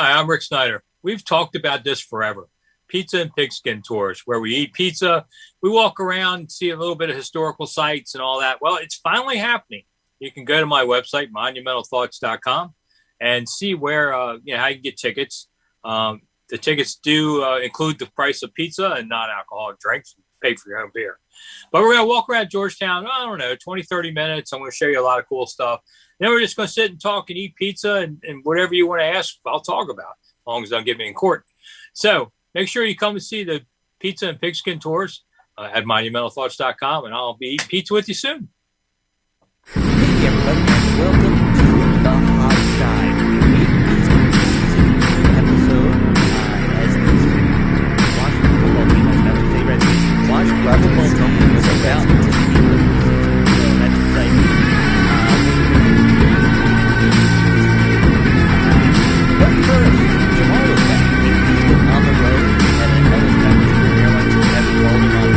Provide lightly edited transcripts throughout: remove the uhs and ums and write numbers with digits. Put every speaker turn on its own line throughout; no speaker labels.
Hi, I'm Rick Snyder. We've talked about this forever. Pizza and pigskin tours, where we eat pizza, we walk around, see a little bit of historical sites and all that. Well, it's finally happening. You can go to my website, monumentalthoughts.com, and see where, how you can get tickets. The tickets do include the price of pizza and non-alcoholic drinks. Pay for your own beer. But we're going to walk around Georgetown, 20, 30 minutes. I'm going to show you a lot of cool stuff. Then we're just going to sit and talk and eat pizza and whatever you want to ask, I'll talk about, as long as they don't get me in court. So make sure you come and see the pizza and pigskin tours at monumentalthoughts.com, and I'll be eating pizza with you soon.
Hey everybody, welcome to the hot side. Episode as this Washington football team, I was about to say Redskins. Washington football team was about to beat the Redskins. So that's exciting. But first, Jamual is back. He's been on the road at another time with the airlines who haven't fallen on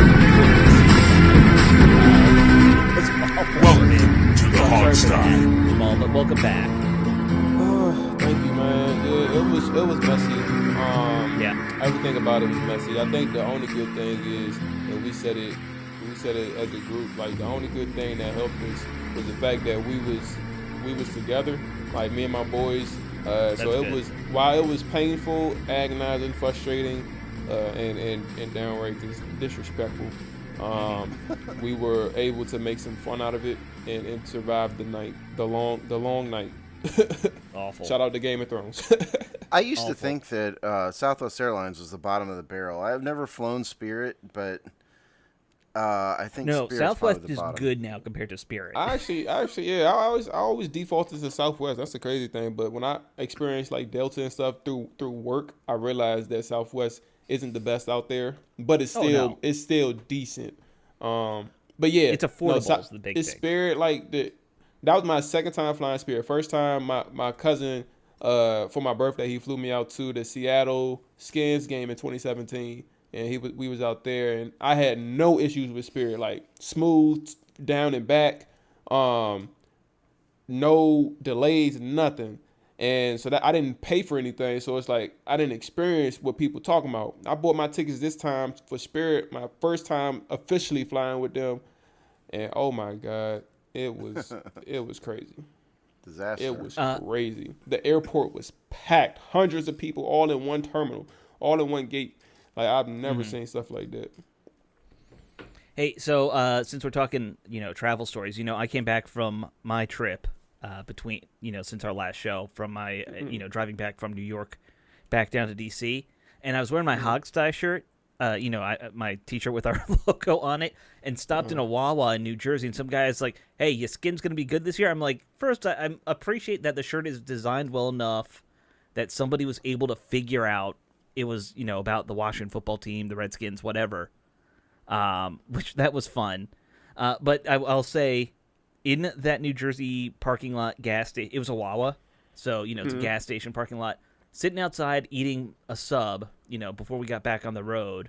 Welcome to the hot side.
Jamual, but welcome back.
Thank you, man. Yeah, it was messy.
Yeah.
Everything about it was messy. I think the only good thing is, and we said it as a group, like the only good thing that helped us was the fact that we was together, like me and my boys. So it
good.
was, while it was painful, agonizing, frustrating, and downright disrespectful, we were able to make some fun out of it and survive the night, the long night.
Awful.
Shout out to Game of Thrones.
I used to think that Southwest Airlines was the bottom of the barrel. I've never flown Spirit, but I think
No,
Spirit's
Southwest
probably the
is
bottom.
good now compared to Spirit.
I always defaulted to Southwest. That's the crazy thing. But when I experienced like Delta and stuff through work, I realized that Southwest isn't the best out there, but it's still decent. But yeah,
It's affordable is the big
it's
thing.
Spirit, that was my second time flying Spirit. First time, my cousin, for my birthday, he flew me out to the Seattle Skins game in 2017, and we was out there, and I had no issues with Spirit, like smooth down and back, no delays, nothing. And so that I didn't pay for anything, so it's like I didn't experience what people talking about. I bought my tickets this time for Spirit, my first time officially flying with them, and oh my God, it was crazy.
Disaster.
It was crazy. The airport was packed, hundreds of people all in one terminal, all in one gate. Like I've never seen stuff like that.
Hey, so since we're talking, travel stories, I came back from my trip between, since our last show, from my, driving back from New York back down to D.C., and I was wearing my Hogstye shirt, my T-shirt with our logo on it, and stopped in a Wawa in New Jersey, and some guy's like, hey, your skin's going to be good this year? I'm like, first, I appreciate that the shirt is designed well enough that somebody was able to figure out it was, about the Washington football team, the Redskins, whatever, which that was fun. But I'll say, in that New Jersey parking lot gas station, it was a Wawa, so, it's a gas station parking lot, sitting outside eating a sub, before we got back on the road.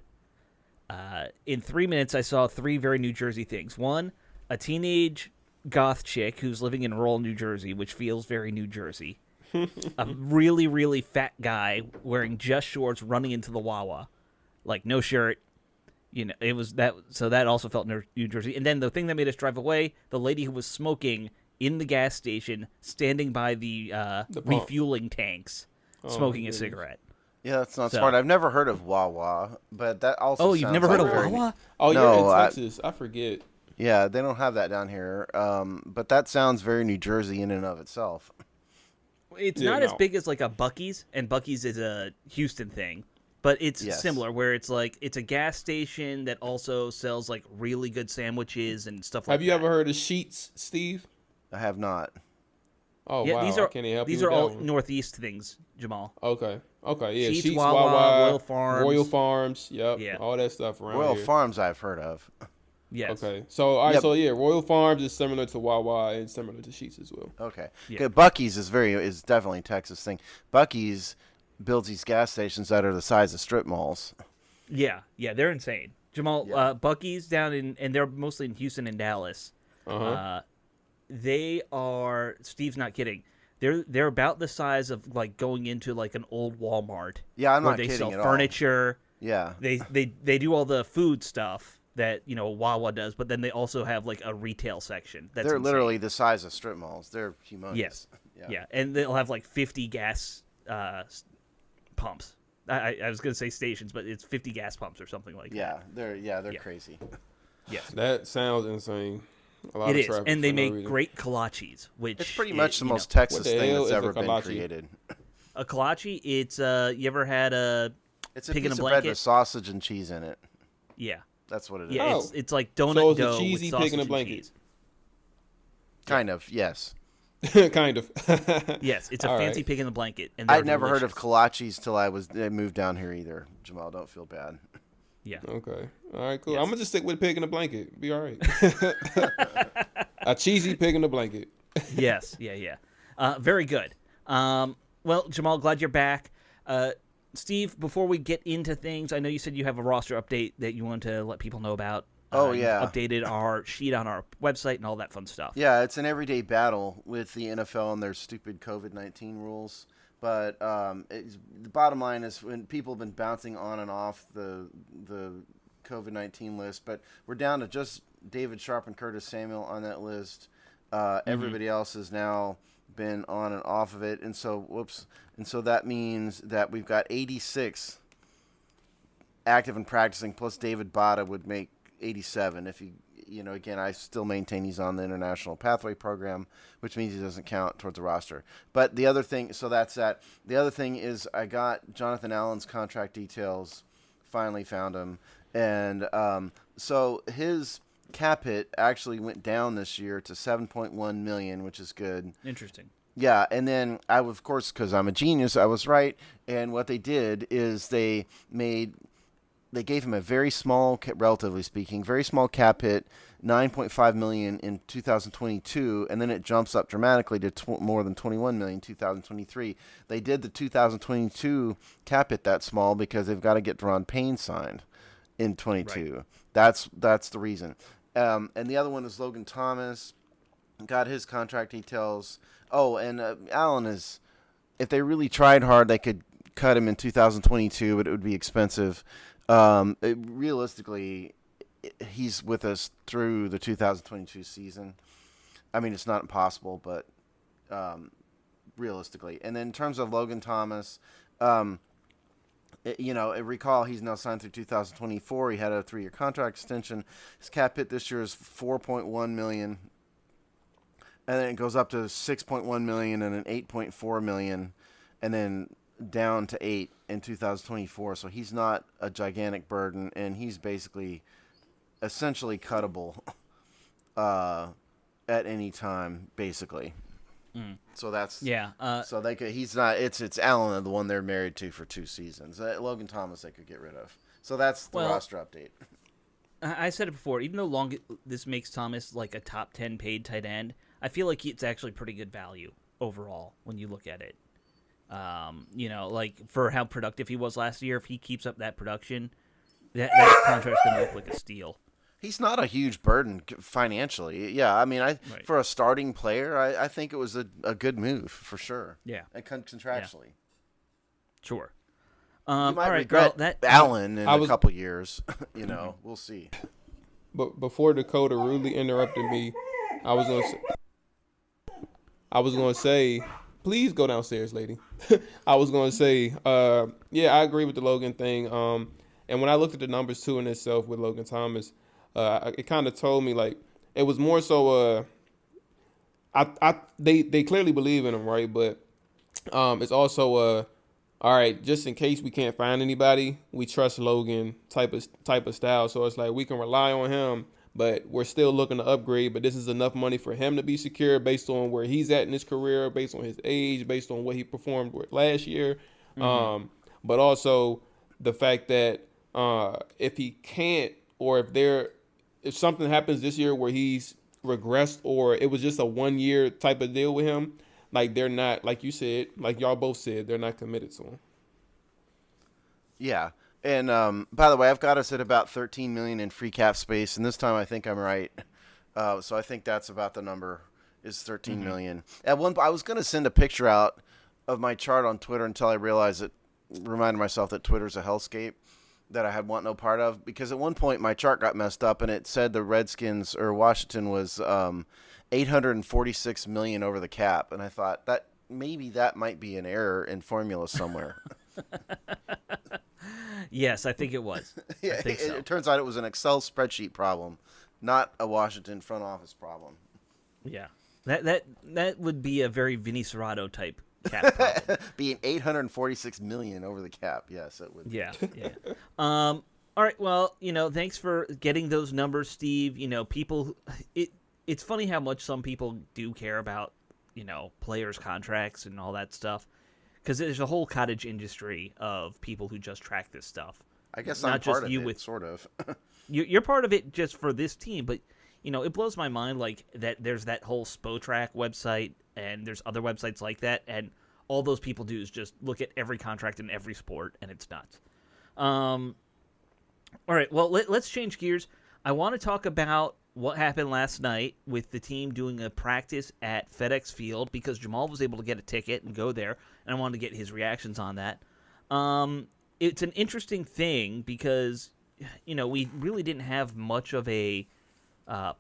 In 3 minutes, I saw three very New Jersey things. One, a teenage goth chick who's living in rural New Jersey, which feels very New Jersey. A really, really fat guy wearing just shorts running into the Wawa, like no shirt. It was that. So that also felt New Jersey. And then the thing that made us drive away, the lady who was smoking in the gas station, standing by the refueling tanks, smoking a cigarette.
Yeah, that's not smart. I've never heard of Wawa, but that also.
Oh, you've never heard of Wawa?
Oh,
No,
you're in Texas. I forget.
Yeah, they don't have that down here. But that sounds very New Jersey in and of itself.
It's not as big as like a Buc-ee's, and Buc-ee's is a Houston thing, but it's similar where it's like it's a gas station that also sells like really good sandwiches and stuff like that.
Have you ever heard of Sheetz, Steve?
I have not.
Oh,
yeah,
wow.
These are all Northeast things, Jamal.
Okay, yeah.
Sheetz, Wawa,
Royal Farms, yep,
yeah.
all that stuff around
Royal
here.
Farms I've heard of.
Yes.
Okay, so Royal Farms is similar to Wawa and similar to Sheetz as well.
Okay.
Yeah.
Okay, Buc-ee's is definitely a Texas thing. Buc-ee's builds these gas stations that are the size of strip malls.
Yeah, they're insane. Jamal, Buc-ee's down and they're mostly in Houston and Dallas.
Uh-huh.
They are, Steve's not kidding, They're about the size of like going into like an old Walmart.
Yeah, I'm
where
not
they
kidding
sell
at all.
furniture.
Yeah.
They do all the food stuff that Wawa does, but then they also have like a retail section. That's
They're
insane.
literally the size of strip malls. They're humongous.
Yes.
Yeah.
Yeah, and they'll have like 50 gas pumps. I was gonna say stations, but it's 50 gas pumps or something like that.
They're crazy.
Yes,
That sounds insane. A lot
it
of
is,
traffic
and they
for no
make
reason.
great kolaches, which
It's pretty much the most
What
Texas
the
thing
hell
that's
is a
ever been
kolache?
created.
a kolache. It's you ever had a
It's a
pig in
piece
a
of bread
blanket?
with sausage and cheese in it.
Yeah,
That's what it is.
yeah.
Oh.
It's like donut
So it's a
dough
cheesy
with
pig in a
sausage
blanket.
and cheese.
Kind of, yes.
Kind of.
Yes, it's a
All
fancy
right.
pig in the blanket, and
I'd
they're
never heard of
delicious.
kolaches till I moved down here either. Jamal, don't feel bad.
Yeah.
Okay. All right, cool.
Yes.
I'm gonna just stick with pig in a blanket. Be all right. A cheesy pig in a blanket.
Yes. Yeah. Very good. Well, Jamal, glad you're back. Steve, before we get into things, I know you said you have a roster update that you want to let people know about. You've updated our sheet on our website and all that fun stuff.
Yeah, it's an everyday battle with the NFL and their stupid COVID-19 rules. But the bottom line is when people have been bouncing on and off the COVID-19 list, but we're down to just David Sharp and Curtis Samuel on that list. Everybody else has now been on and off of it, and so that means that we've got 86 active and practicing, plus David Bada would make 87 if again, I still maintain he's on the International Pathway Program, which means he doesn't count towards the roster. But the other thing, so that's that. The other thing is I got Jonathan Allen's contract details, finally found him. And so his cap hit actually went down this year to $7.1 million, which is good.
Interesting.
Yeah, and then I, of course, because I'm a genius, I was right. And what they did is they gave him a very small, relatively speaking, very small cap hit, $9.5 million in 2022, and then it jumps up dramatically to more than $21 million in 2023. They did the 2022 cap hit that small because they've got to get Deron Payne signed in 22. Right. That's the reason. And the other one is Logan Thomas. Got his contract details. Oh, and Allen is, if they really tried hard, they could cut him in 2022, but it would be expensive. Realistically, he's with us through the 2022 season. I mean, it's not impossible, but realistically. And then in terms of Logan Thomas, recall he's now signed through 2024. He had a 3-year contract extension. His cap hit this year is $4.1 million, and then it goes up to $6.1 million and then $8.4 million, and then down to 8 in 2024. So he's not a gigantic burden, and he's basically essentially cuttable at any time, basically. So that's so they could. He's not. It's Allen, the one they're married to for 2 seasons. Logan Thomas they could get rid of. So that's the roster update.
I said it before. Even though this makes Thomas like a top 10 paid tight end, I feel like it's actually pretty good value overall when you look at it. Like for how productive he was last year, if he keeps up that production, that contract's going to look like a steal.
He's not a huge burden financially. Yeah, I mean, for a starting player, I think it was a good move for sure.
Yeah.
And contractually.
Yeah. Sure.
You might
all right,
regret
well,
Allen in a couple years. We'll see.
But before Dakota rudely interrupted me, I was gonna say, please go downstairs, lady. I was gonna say, yeah, I agree with the Logan thing. And when I looked at the numbers too in itself with Logan Thomas, it kind of told me like it was more so. They clearly believe in him, right? But it's also all right. Just in case we can't find anybody, we trust Logan type of style. So it's like we can rely on him, but we're still looking to upgrade. But this is enough money for him to be secure based on where he's at in his career, based on his age, based on what he performed with last year. But also the fact that if he can't, or if something happens this year where he's regressed, or it was just a 1-year type of deal with him, like they're not, like you said, like y'all both said, they're not committed to him.
Yeah. And by the way, I've got us at about $13 million in free cap space, and this time I think I'm right. So I think that's about the number. is 13 million. At one, I was going to send a picture out of my chart on Twitter until I realized reminded myself that Twitter's a hellscape that I had want no part of, because at one point my chart got messed up and it said the Redskins or Washington was 846 million over the cap, and I thought that maybe that might be an error in formula somewhere.
Yes, I think it was.
Yeah, it turns out it was an Excel spreadsheet problem, not a Washington front office problem.
Yeah, that would be a very Vinny Serrato type cap problem.
Being 846 million over the cap, yes, it would.
Yeah. All right. Well, thanks for getting those numbers, Steve. People. It's funny how much some people do care about, players' contracts and all that stuff, because there's a whole cottage industry of people who just track this stuff.
I guess
not
I'm
just
part
you
of it,
with
sort of.
You're part of it just for this team, but it blows my mind like that. There's that whole SpoTrack website, and there's other websites like that, and all those people do is just look at every contract in every sport, and it's nuts. All right, well, let's change gears. I want to talk about what happened last night with the team doing a practice at FedEx Field, because Jamual was able to get a ticket and go there, and I wanted to get his reactions on that. It's an interesting thing because, we really didn't have much of a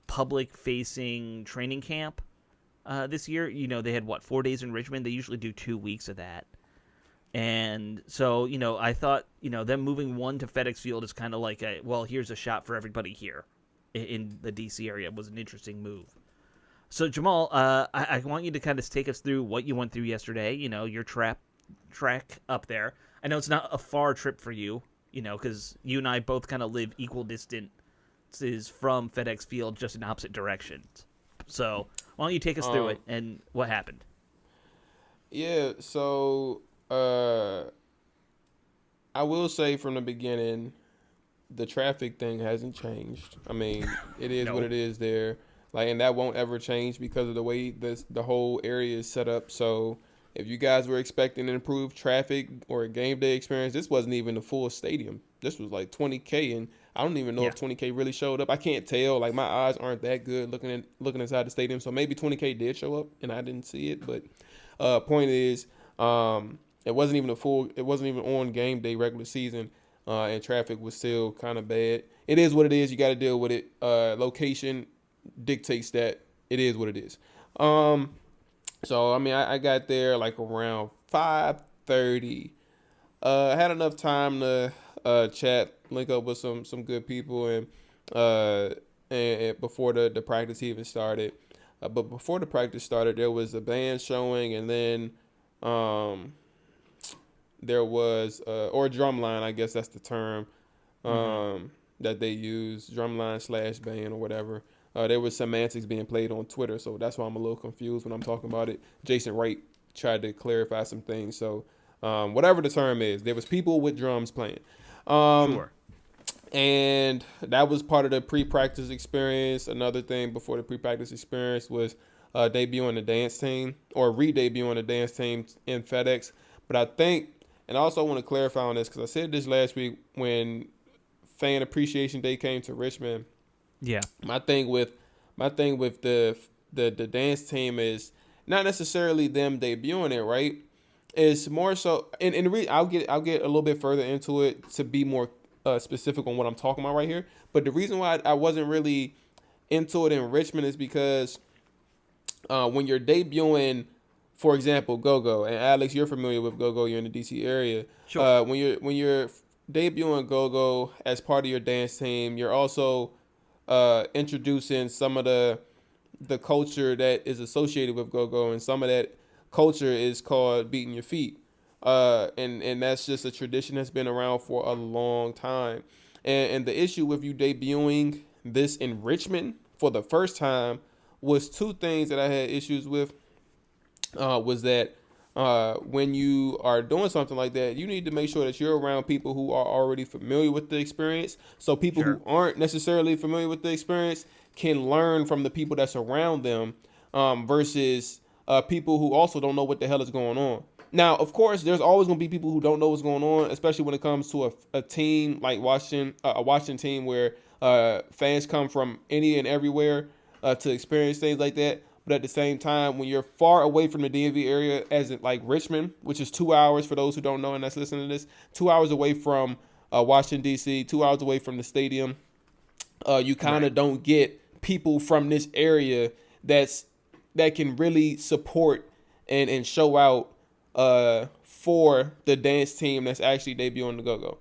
public-facing training camp this year. They had, 4 days in Richmond? They usually do 2 weeks of that. And so, I thought, them moving one to FedEx Field is kind of like here's a shot for everybody here in the D.C. area. Was an interesting move. So, Jamual, I want you to kind of take us through what you went through yesterday, your track up there. I know it's not a far trip for you, because you and I both kind of live equal distances from FedEx Field, just in opposite directions. So, why don't you take us through it and what happened?
Yeah, so I will say from the beginning, the traffic thing hasn't changed. I mean, it is what it is there. And that won't ever change because of the way the whole area is set up. So if you guys were expecting an improved traffic or a game day experience, this wasn't even the full stadium. This was like 20K, and I don't even know if 20K really showed up. I can't tell. My eyes aren't that good looking inside the stadium. So maybe 20K did show up, and I didn't see it. But point is, it wasn't even on game day regular season, and traffic was still kind of bad. It is what it is. You got to deal with it. Location dictates that. It is what it is. So, I got there around 5:30. I had enough time to chat, link up with some good people, and before the practice even started. But before the practice started, there was a band showing, and then there was or drumline, I guess that's the term that they use, drumline / band or whatever. There was semantics being played on Twitter, so that's why I'm a little confused when I'm talking about it. Jason Wright tried to clarify some things. So whatever the term is, there was people with drums playing.
Sure.
And that was part of the pre-practice experience. Another thing before the pre-practice experience was debuting the dance team, or re-debuting the dance team in FedEx. But I think, and I also want to clarify on this, because I said this last week when Fan Appreciation Day came to Richmond.
Yeah.
My thing with the dance team is not necessarily them debuting it, right? It's more so, and I'll get a little bit further into it to be more specific on what I'm talking about right here. But the reason why I wasn't really into it in Richmond is because when you're debuting, for example, Go-Go, and Alex, you're familiar with Go-Go, you're in the DC area.
Sure.
When you're debuting Go-Go as part of your dance team, you're also introducing some of the culture that is associated with Go-Go, and some of that culture is called beating your feet. And that's just a tradition that's been around for a long time. And the issue with you debuting this in Richmond for the first time was two things that I had issues with. Was that when you are doing something like that, you need to make sure that you're around people who are already familiar with the experience. So people who aren't necessarily familiar with the experience can learn from the people that's around them versus people who also don't know what the hell is going on. Now, of course, there's always going to be people who don't know what's going on, especially when it comes to a team like Washington, a Washington team where fans come from any and everywhere to experience things like that. But at the same time, when you're far away from the DMV area, as in like Richmond, which is 2 hours for those who don't know and that's listening to this, 2 hours away from Washington, D.C., 2 hours away from the stadium, you kind of don't get people from this area that can really support and show out for the dance team that's actually debuting the Go-Go.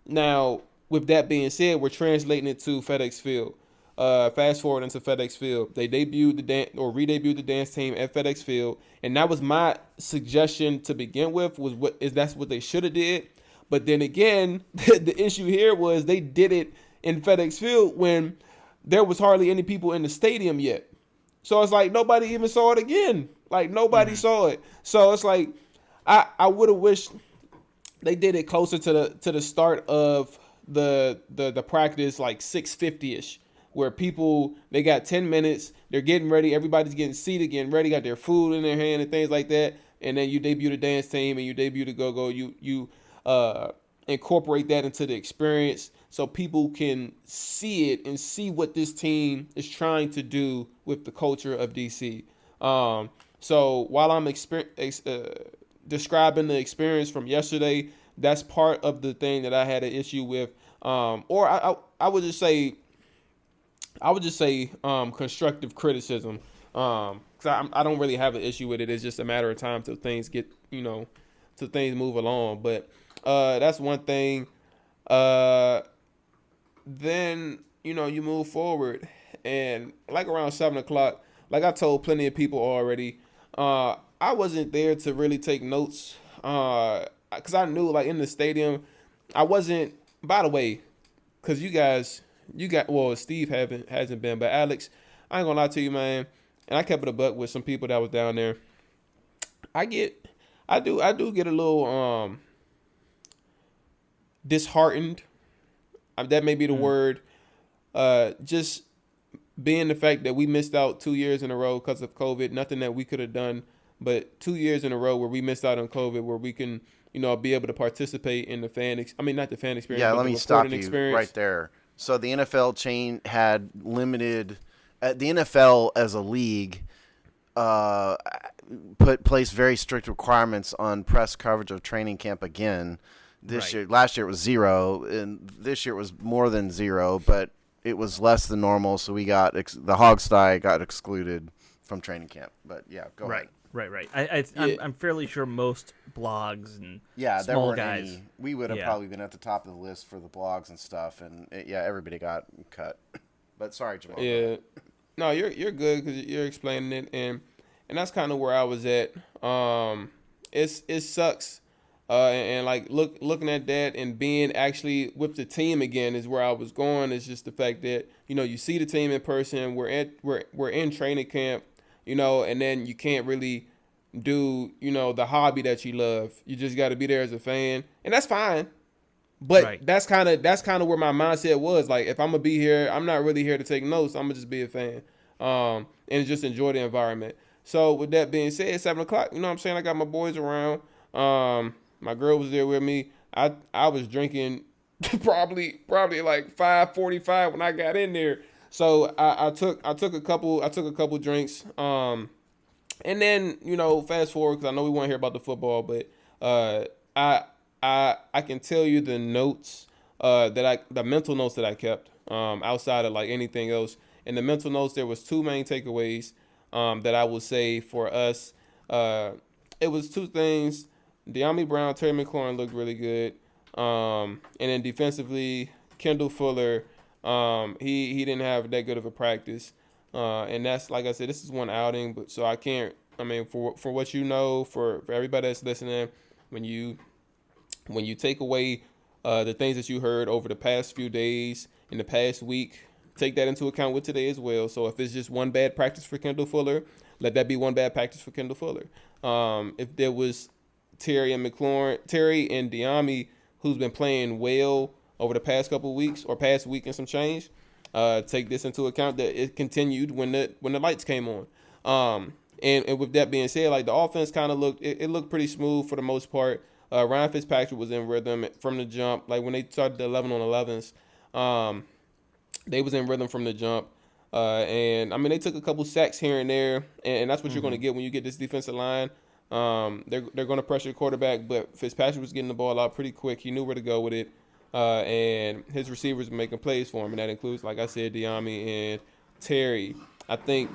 Now, with that being said, we're translating it to FedEx Field. Fast forward into FedEx Field. They debuted re-debuted the dance team at FedEx Field, and that was my suggestion to begin with. That's what they should have did. But then again, the issue here was they did it in FedEx Field when there was hardly any people in the stadium yet. So it's like nobody even saw it again. Like nobody saw it. So it's like I would have wished they did it closer to the start of the practice, like 6:50ish, where people, they got 10 minutes, they're getting ready, everybody's getting seated, getting ready, got their food in their hand and things like that, and then you debut the dance team and you debut the Go-Go, you incorporate that into the experience so people can see it and see what this team is trying to do with the culture of DC. So while I'm describing the experience from yesterday, that's part of the thing that I had an issue with, or I would just say constructive criticism, because I don't really have an issue with it. It's just a matter of time till things get, till things move along. But that's one thing. Then you move forward, and like around 7:00, like I told plenty of people already, I wasn't there to really take notes, because I knew, like, in the stadium, I wasn't. By the way, because Steve hasn't been, but Alex, I ain't gonna lie to you, man. And I kept it a buck with some people that was down there. I do get a little disheartened. That may be the word. Just being the fact that we missed out 2 years in a row because of COVID. Nothing that we could have done, but 2 years in a row where we missed out on COVID, where we can, be able to participate in the not the fan experience.
Yeah,
but
let
the
me stop you
experience.
right there. So the NFL chain had limited. The NFL as a league placed very strict requirements on press coverage of training camp again. This year, last year it was 0, and this year it was more than 0, but it was less than normal. So we got the Hogstye got excluded from training camp. But yeah, go ahead.
Right. I'm fairly sure most blogs and
there
small
weren't
guys.
any. We would have probably been at the top of the list for the blogs and stuff, and everybody got cut. But sorry, Jamal.
Yeah, no, you're good because you're explaining it, and that's kind of where I was at. It sucks, and like looking at that and being actually with the team again is where I was going. It's just the fact that you see the team in person. We're in training camp. And then you can't really do, the hobby that you love. You just got to be there as a fan, and that's fine. But that's kind of where my mindset was. Like, if I'm gonna be here, I'm not really here to take notes. I'm gonna just be a fan, and just enjoy the environment. So with that being said, 7:00, you know what I'm saying? I got my boys around. My girl was there with me. I was drinking probably like 5:45 when I got in there. So I took a couple drinks, and then fast forward because I know we want to hear about the football, but I can tell you the notes the mental notes that I kept outside of like anything else. In the mental notes, there was two main takeaways that I would say for us. It was two things. De'Ami Brown, Terry McLaurin looked really good, and then defensively, Kendall Fuller. He didn't have that good of a practice, and that's, like I said, this is one outing, but so I can't. I mean, for what for everybody that's listening, when you take away the things that you heard over the past few days, in the past week, take that into account with today as well. So if it's just one bad practice for Kendall Fuller, let that be one bad practice for Kendall Fuller. If there was Terry and De'Ami, who's been playing well over the past couple of weeks or past week and some change, take this into account that it continued when the lights came on. And with that being said, like the offense kind of looked pretty smooth for the most part. Ryan Fitzpatrick was in rhythm from the jump. Like when they started the 11 on 11s, they was in rhythm from the jump. And I mean, they took a couple sacks here and there, and that's what you're going to get when you get this defensive line. They're going to pressure the quarterback, but Fitzpatrick was getting the ball out pretty quick. He knew where to go with it, and his receivers were making plays for him, and that includes, like I said, Diami and Terry. I think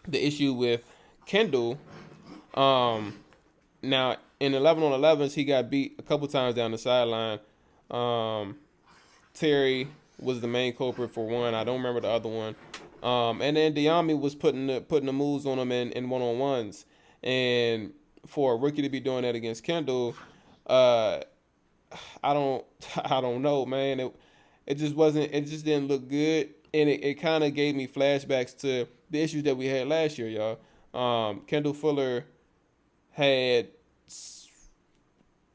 the issue with Kendall, now in 11-on-11s, he got beat a couple times down the sideline. Terry was the main culprit for one. I don't remember the other one. And then Diami was putting the moves on him in one-on-ones. And for a rookie to be doing that against Kendall, I don't know, man. It just wasn't. It just didn't look good, and it kind of gave me flashbacks to the issues that we had last year, y'all. Kendall Fuller had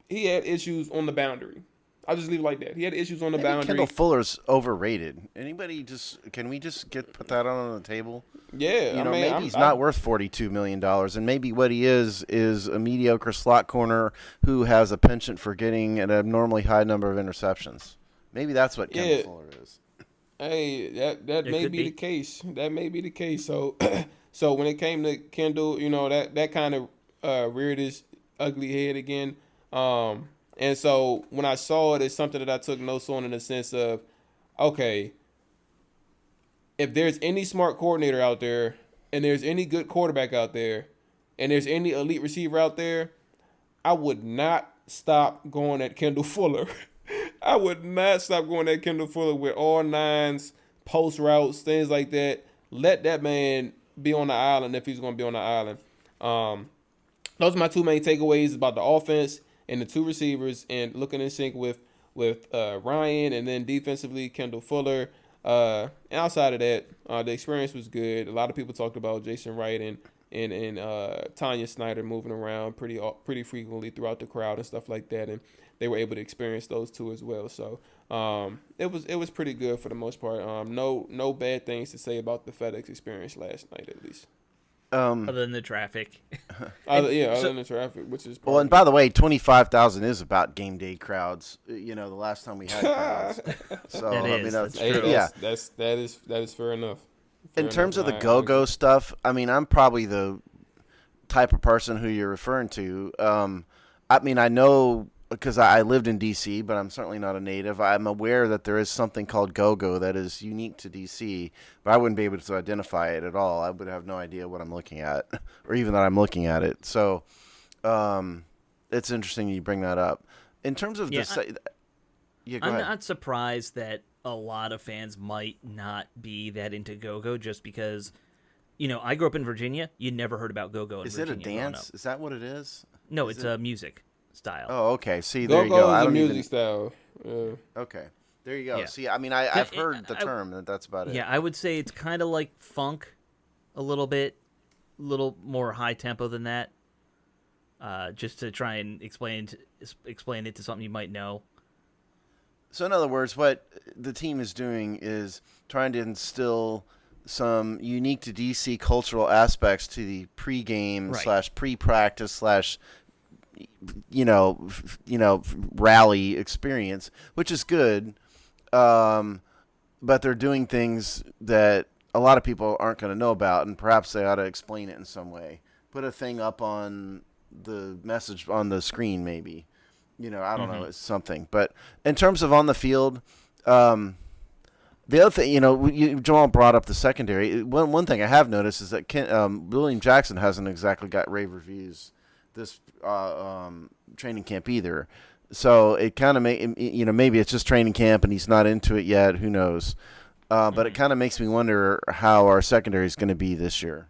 issues on the boundary. I'll just leave it like that. He had issues on the boundary.
Kendall Fuller's overrated. Can we just put that on the table?
Yeah,
you know, maybe he's not worth $42 million, and maybe what he is a mediocre slot corner who has a penchant for getting an abnormally high number of interceptions. Maybe that's what Kendall Fuller is.
Hey, that may be the case. That may be the case. So, so when it came to Kendall, you know, that kind of reared his ugly head again. And so when I saw it, it's something that I took notes on in the sense of, okay, if there's any smart coordinator out there and there's any good quarterback out there and there's any elite receiver out there, I would not stop going at Kendall Fuller. I would not stop going at Kendall Fuller with all nines, post routes, things like that. Let that man be on the island if he's going to be on the island. Those are my two main takeaways about the offense and the two receivers, and looking in sync with Ryan, and then defensively Kendall Fuller. And outside of that, the experience was good. A lot of people talked about Jason Wright and Tanya Snyder moving around pretty frequently throughout the crowd and stuff like that, and they were able to experience those two as well. So it was pretty good for the most part. No bad things to say about the FedEx experience last night, at least.
Other than the traffic.
Other than the traffic, which is
well. And by the way, 25,000 is about game day crowds. You know, the last time we had crowds. So
that
I mean,
that's
true. Yeah,
that is fair enough.
In terms of the go-go stuff, I mean, I'm probably the type of person who you're referring to. I mean, I know because I lived in D.C., but I'm certainly not a native. I'm aware that there is something called go-go that is unique to D.C., but I wouldn't be able to identify it at all. I would have no idea what I'm looking at, or even that I'm looking at it. So it's interesting you bring that up. In terms of
I'm not surprised that a lot of fans might not be that into go-go just because, you know, I grew up in Virginia. You never heard about go-go in Virginia.
Is it a dance? Is that what it is?
No, it's a music style.
Oh, okay. See, there you go.
Go-go is a music style. Yeah.
Okay. There you go.
Yeah.
See, I mean, I've heard the term. That's about it.
Yeah, I would say it's kind of like funk a little more high tempo than that. Just to try and explain it to something you might know.
So in other words, what the team is doing is trying to instill some unique to DC cultural aspects to the pregame / pre-practice / rally experience, which is good. But they're doing things that a lot of people aren't going to know about, and perhaps they ought to explain it in some way. Put a thing up on the message on the screen, maybe. You know, I don't know, it's something. But in terms of on the field, the other thing, you know, Jamal brought up the secondary. One thing I have noticed is that William Jackson hasn't exactly got rave reviews this training camp either. So it kind of maybe it's just training camp and he's not into it yet. Who knows? But it kind of makes me wonder how our secondary is going to be this year.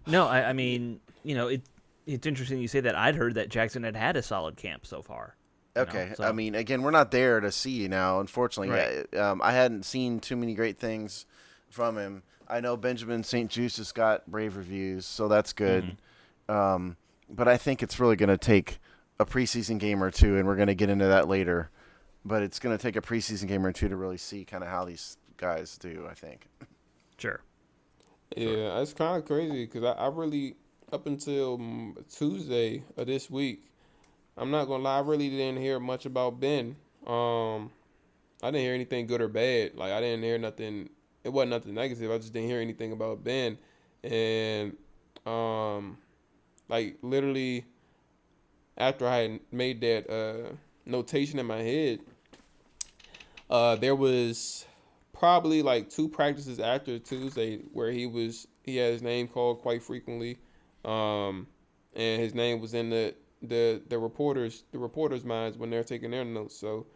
No, I mean, you know, it's interesting you say that. I'd heard that Jackson had a solid camp so far.
Okay. I mean, again, we're not there to see now, unfortunately.
Right.
I hadn't seen too many great things from him. I know Benjamin St. Juste has got rave reviews, so that's good. But I think it's really going to take a preseason game or two, and we're going to get into that later. But it's going to take a preseason game or two to really see kind of how these guys do, I think.
Sure.
Yeah, it's kind of crazy because I really, up until Tuesday of this week, I'm not going to lie, I really didn't hear much about Ben. I didn't hear anything good or bad. Like, I didn't hear nothing. It wasn't nothing negative. I just didn't hear anything about Ben. And, like, literally, after I had made that notation in my head, there was probably like 2 practices after Tuesday where he had his name called quite frequently, and his name was in the reporters' minds when they're taking their notes. So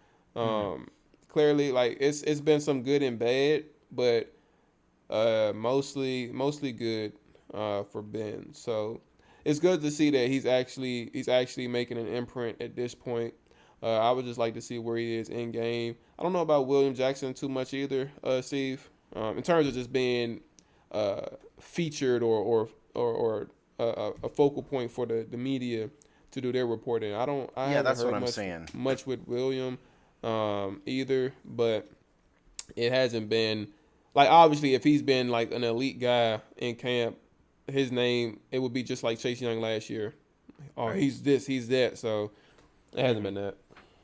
clearly, like it's been some good and bad, but mostly good for Ben. So it's good to see that he's actually making an imprint at this point. I would just like to see where he is in game. I don't know about William Jackson too much either, Steve. In terms of just being featured or a focal point for the media to do their reporting. I haven't
that's
heard
what I'm saying.
much with William either, but it hasn't been like, obviously if he's been like an elite guy in camp, his name, it would be just like Chase Young last year. Oh, right. He's this, he's that. So it hasn't been that.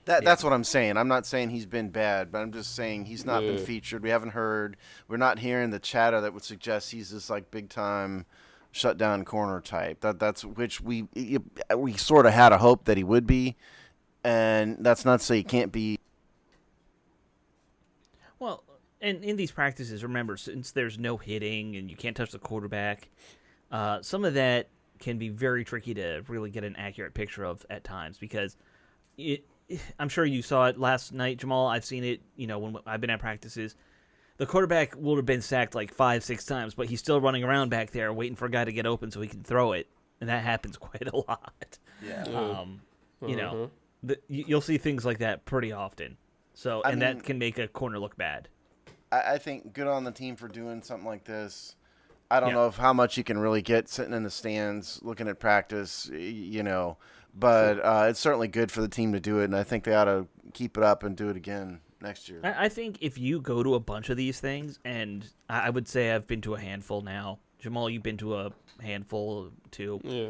That's what I'm saying. I'm not saying he's been bad, but I'm just saying he's not been featured. We haven't heard. We're not hearing the chatter that would suggest he's this like big time shutdown corner type. That's which we sort of had a hope that he would be, and that's not to say he can't be.
Well, and in these practices, remember, since there's no hitting and you can't touch the quarterback, some of that can be very tricky to really get an accurate picture of at times because I'm sure you saw it last night, Jamal. I've seen it, when I've been at practices. The quarterback would have been sacked like 5-6 times, but he's still running around back there waiting for a guy to get open so he can throw it, and that happens quite a lot.
Yeah.
You'll see things like that pretty often. So, I mean, that can make a corner look bad.
I think good on the team for doing something like this. I don't know how much you can really get sitting in the stands looking at practice, but it's certainly good for the team to do it, and I think they ought to keep it up and do it again next year.
I think if you go to a bunch of these things, and I would say I've been to a handful now. Jamal, you've been to a handful too.
Yeah.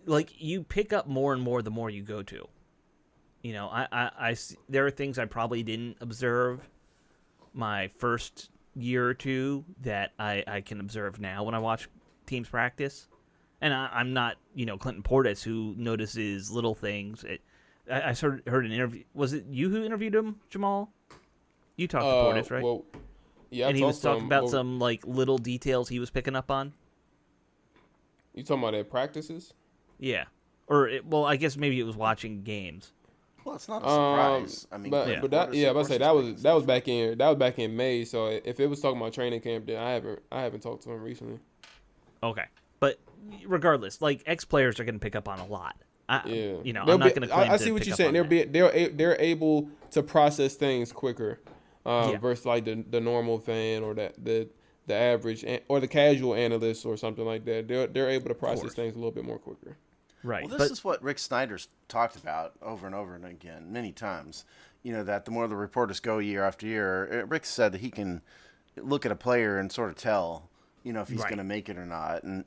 Like, you pick up more and more the more you go to. I there are things I probably didn't observe my first year or two that I can observe now when I watch teams practice. And I'm not, Clinton Portis, who notices little things. I heard an interview. Was it you who interviewed him, Jamal? You talked to Portis, right?
Well, yeah.
And he was talking about some like little details he was picking up on.
You talking about at practices?
Yeah. I guess maybe it was watching games.
Well, it's not a surprise. I mean,
but that was back in May. So if it was talking about training camp, then I haven't talked to him recently.
Okay, but regardless, like ex-players are going to pick up on a lot. I'm not going to claim
I see what you're saying. They're able to process things quicker versus like the normal fan or the average or the casual analyst or something like that. They're able to process things a little bit more quicker.
Right.
Well, this is what Rick Snyder's talked about over and over and again, many times. That the more the reporters go year after year, Rick said that he can look at a player and sort of tell, if he's going to make it or not. And,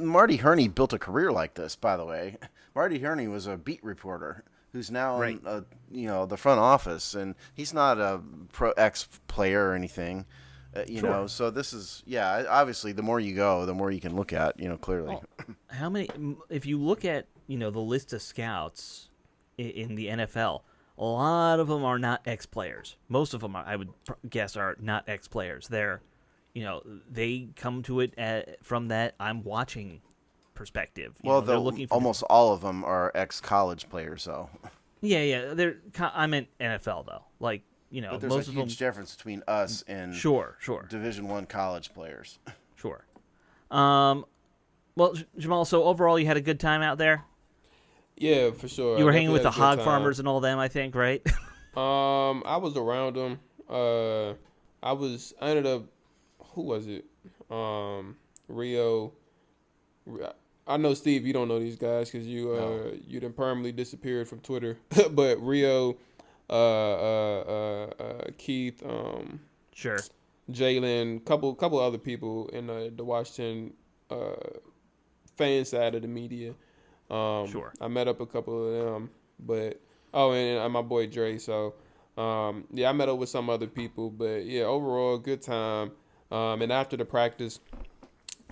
Marty Herney built a career like this, by the way. Marty Herney was a beat reporter who's now in, the front office, and he's not a pro ex-player or anything. So this is, obviously the more you go, the more you can look at, clearly.
Well, how many, if you look at, the list of scouts in the NFL, a lot of them are not ex-players. Most of them, I would guess, are not ex-players. They're, they come to it from that I'm watching perspective.
They're looking for almost all of them are ex-college players, though.
Yeah. I meant NFL, though. Like,
but there's
most
a
of them,
huge difference between us and
sure
Division I college players.
Sure. Well, Jamal, so overall you had a good time out there?
Yeah, for sure.
You were hanging with the hog farmers and all them, I think, right?
I was around them. I ended up, who was it? Rio. I know, Steve, you don't know these guys because you done permanently disappeared from Twitter. But Rio, Keith,
sure,
Jalen, couple other people in the Washington fan side of the media.
Sure,
I met up a couple of them, but and my boy Dre. So Yeah, I met up with some other people, but yeah, overall, good time. And after the practice,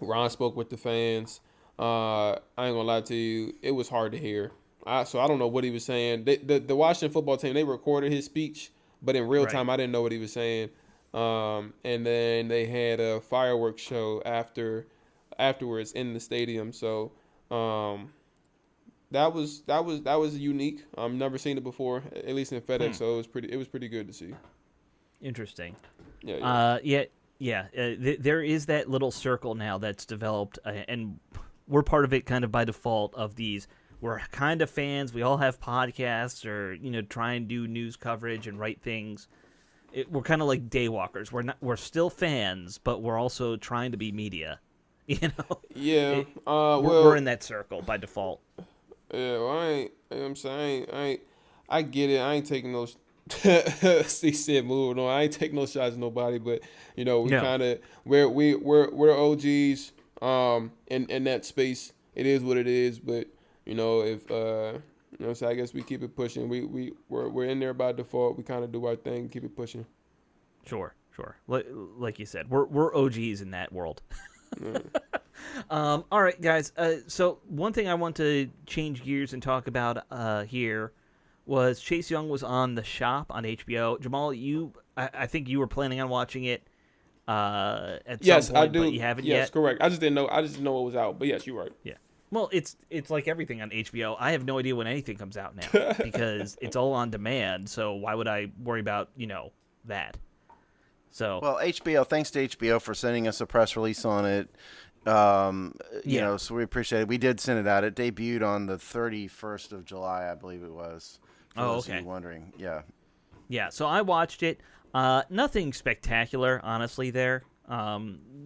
Ron spoke with the fans. I ain't gonna lie to you, it was hard to hear. So I don't know what he was saying. The Washington football team, they recorded his speech, but in real
Right.
time, I didn't know what he was saying. And then they had a fireworks show afterwards in the stadium. So that was unique. I've never seen it before, at least in FedEx. So it was pretty good to see.
Interesting.
Yeah.
There is that little circle now that's developed, and we're part of it kind of by default of these. We're kind of fans. We all have podcasts or, try and do news coverage and write things. We're kind of like daywalkers. We're still fans, but we're also trying to be media.
Yeah.
We're in that circle by default.
Yeah, well, I'm saying, I get it. I ain't taking no. He said, "Moving on." I ain't taking no shots at nobody, but we kind of we're OGs. In that space, it is what it is. But if so I guess we keep it pushing. We're in there by default. We kind of do our thing, keep it pushing.
Sure. Like you said, we're OGs in that world. All right, guys. So one thing I want to change gears and talk about here was Chase Young was on The Shop on HBO. Jamal, I think you were planning on watching it at
Yes,
some point,
I do.
but you haven't yet.
Yes, correct. I just didn't know it was out. But yes, you're right.
Yeah. Well, it's like everything on HBO. I have no idea when anything comes out now because it's all on demand. So why would I worry about that? So
well, HBO. Thanks to HBO for sending us a press release on it. So we appreciate it. We did send it out. It debuted on the 31st of July, I believe it was. For those of you wondering, yeah.
Yeah, so I watched it. Nothing spectacular, honestly, there.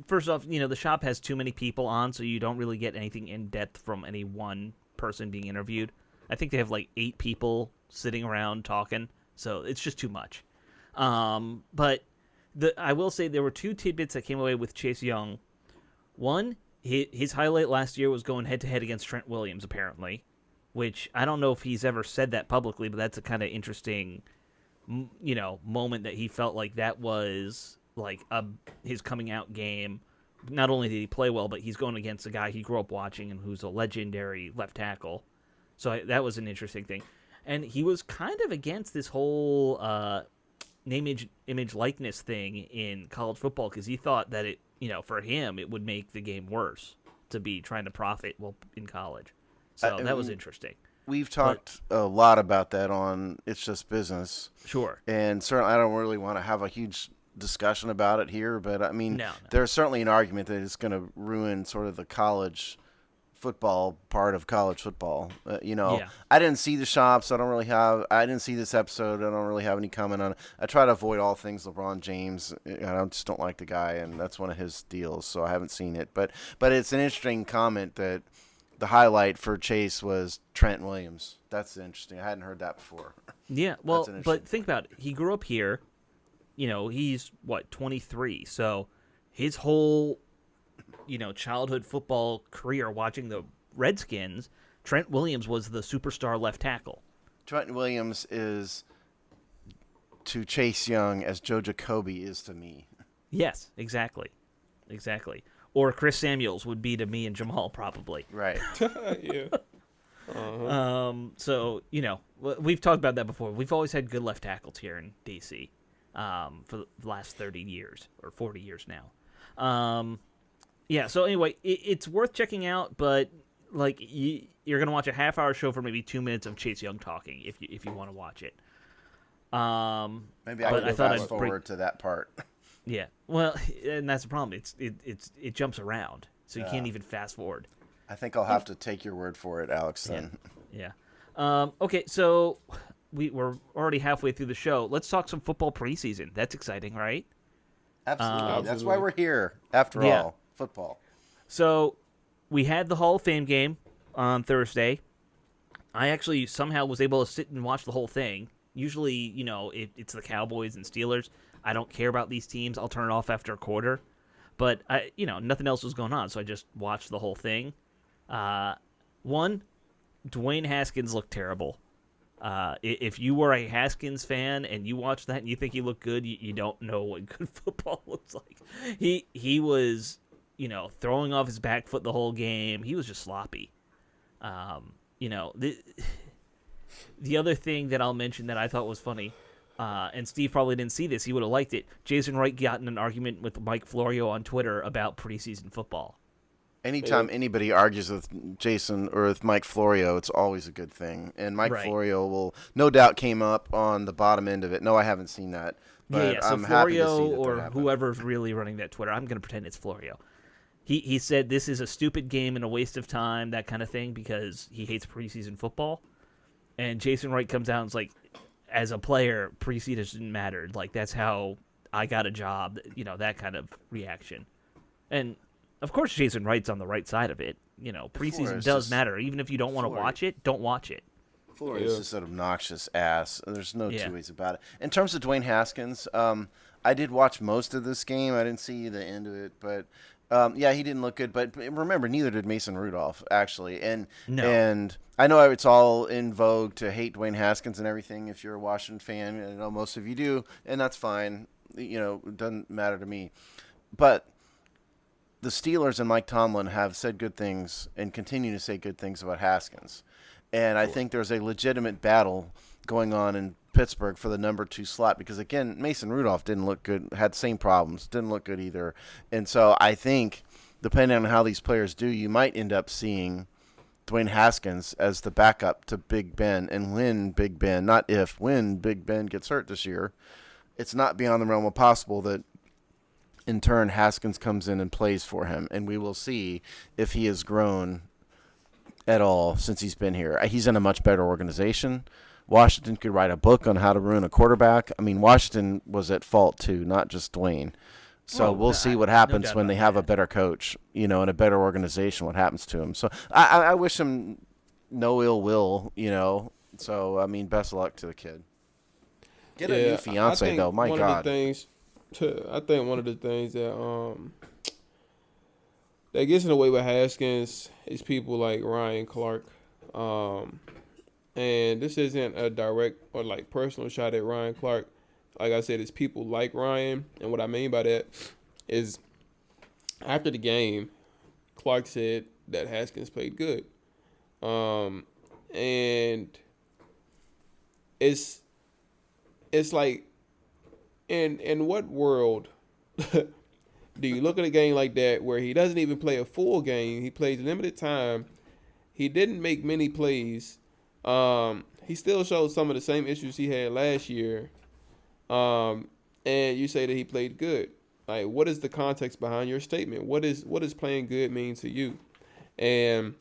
First off, The Shop has too many people on, so you don't really get anything in depth from any one person being interviewed. I think they have like 8 people sitting around talking, so it's just too much. But I will say there were 2 tidbits that came away with Chase Young. One, his highlight last year was going head-to-head against Trent Williams, apparently, which I don't know if he's ever said that publicly, but that's a kind of interesting, moment that he felt like that was like his coming out game. Not only did he play well, but he's going against a guy he grew up watching and who's a legendary left tackle. So that was an interesting thing. And he was kind of against this whole name, image, likeness thing in college football because he thought that it, for him, it would make the game worse to be trying to profit in college. So that was interesting.
We've talked a lot about that on It's Just Business.
Sure.
And certainly I don't really want to have a huge discussion about it here, but I mean, there's certainly an argument that it's going to ruin sort of the college football part of college football. I didn't see The Shop, so I didn't see this episode. I don't really have any comment on it. I try to avoid all things LeBron James. I just don't like the guy, and that's one of his deals, so I haven't seen it. But it's an interesting comment that the highlight for Chase was Trent Williams. That's interesting. I hadn't heard that before.
Yeah, well, but think about it. He grew up here. He's, 23, so his whole childhood football career watching the Redskins, Trent Williams was the superstar left tackle.
Trent Williams is to Chase Young as Joe Jacoby is to me.
Yes, exactly. Or Chris Samuels would be to me and Jamal, probably.
Right.
Yeah.
So, we've talked about that before. We've always had good left tackles here in D.C. For the last 30 years or 40 years now. Yeah, so anyway, it's worth checking out, but like you're going to watch a half-hour show for maybe 2 minutes of Chase Young talking if you want to watch it.
Maybe I could fast forward to that part.
Yeah, well, and that's the problem. It jumps around, so you can't even fast forward.
I think I'll have to take your word for it, Alex. Then.
Yeah. Okay, so we're already halfway through the show. Let's talk some football preseason. That's exciting, right?
Absolutely. That's why we're here. After all, football.
So we had the Hall of Fame game on Thursday. I actually somehow was able to sit and watch the whole thing. Usually, it's the Cowboys and Steelers. I don't care about these teams. I'll turn it off after a quarter. But, nothing else was going on, so I just watched the whole thing. One, Dwayne Haskins looked terrible. If you were a Haskins fan and you watch that and you think he looked good, you don't know what good football looks like. He was, throwing off his back foot the whole game. He was just sloppy. The other thing that I'll mention that I thought was funny, and Steve probably didn't see this, he would have liked it. Jason Wright got in an argument with Mike Florio on Twitter about preseason football.
Anytime anybody argues with Jason or with Mike Florio, it's always a good thing. And Mike Florio will no doubt came up on the bottom end of it. No, I haven't seen that. But
yeah. So
I'm happy to see
Florio
that
or
happened.
whoever's really running that Twitter, I'm going to pretend it's Florio. He said this is a stupid game and a waste of time, that kind of thing, because he hates preseason football. And Jason Wright comes out and is like, as a player, preseason mattered. Like, that's how I got a job, that kind of reaction. And of course, Jason Wright's on the right side of it. Preseason does matter. Even if you don't want to watch it, don't watch it.
Florio's just an obnoxious ass. There's no two ways about it. In terms of Dwayne Haskins, I did watch most of this game. I didn't see the end of it, but he didn't look good. But remember, neither did Mason Rudolph, actually. And I know it's all in vogue to hate Dwayne Haskins and everything. If you're a Washington fan, I know most of you do, and that's fine. It doesn't matter to me. But the Steelers and Mike Tomlin have said good things and continue to say good things about Haskins. And I think there's a legitimate battle going on in Pittsburgh for the number 2 slot because, again, Mason Rudolph didn't look good, had the same problems, didn't look good either. And so I think, depending on how these players do, you might end up seeing Dwayne Haskins as the backup to Big Ben. And when Big Ben gets hurt this year, it's not beyond the realm of possible that in turn, Haskins comes in and plays for him, and we will see if he has grown at all since he's been here. He's in a much better organization. Washington could write a book on how to ruin a quarterback. I mean, Washington was at fault too, not just Dwayne. So we'll see what happens when they have a better coach, and a better organization, what happens to him. So I wish him no ill will, So, I mean, best of luck to the kid. Get a new fiance, though. My God.
I think one of the things that gets in the way with Haskins is people like Ryan Clark. And this isn't a direct or personal shot at Ryan Clark. Like I said, it's people like Ryan. And what I mean by that is after the game, Clark said that Haskins played good. And it's like, in what world do you look at a game like that where he doesn't even play a full game? He plays limited time. He didn't make many plays. He still showed some of the same issues he had last year. And you say that he played good. Like, what is the context behind your statement? What does playing good mean to you? And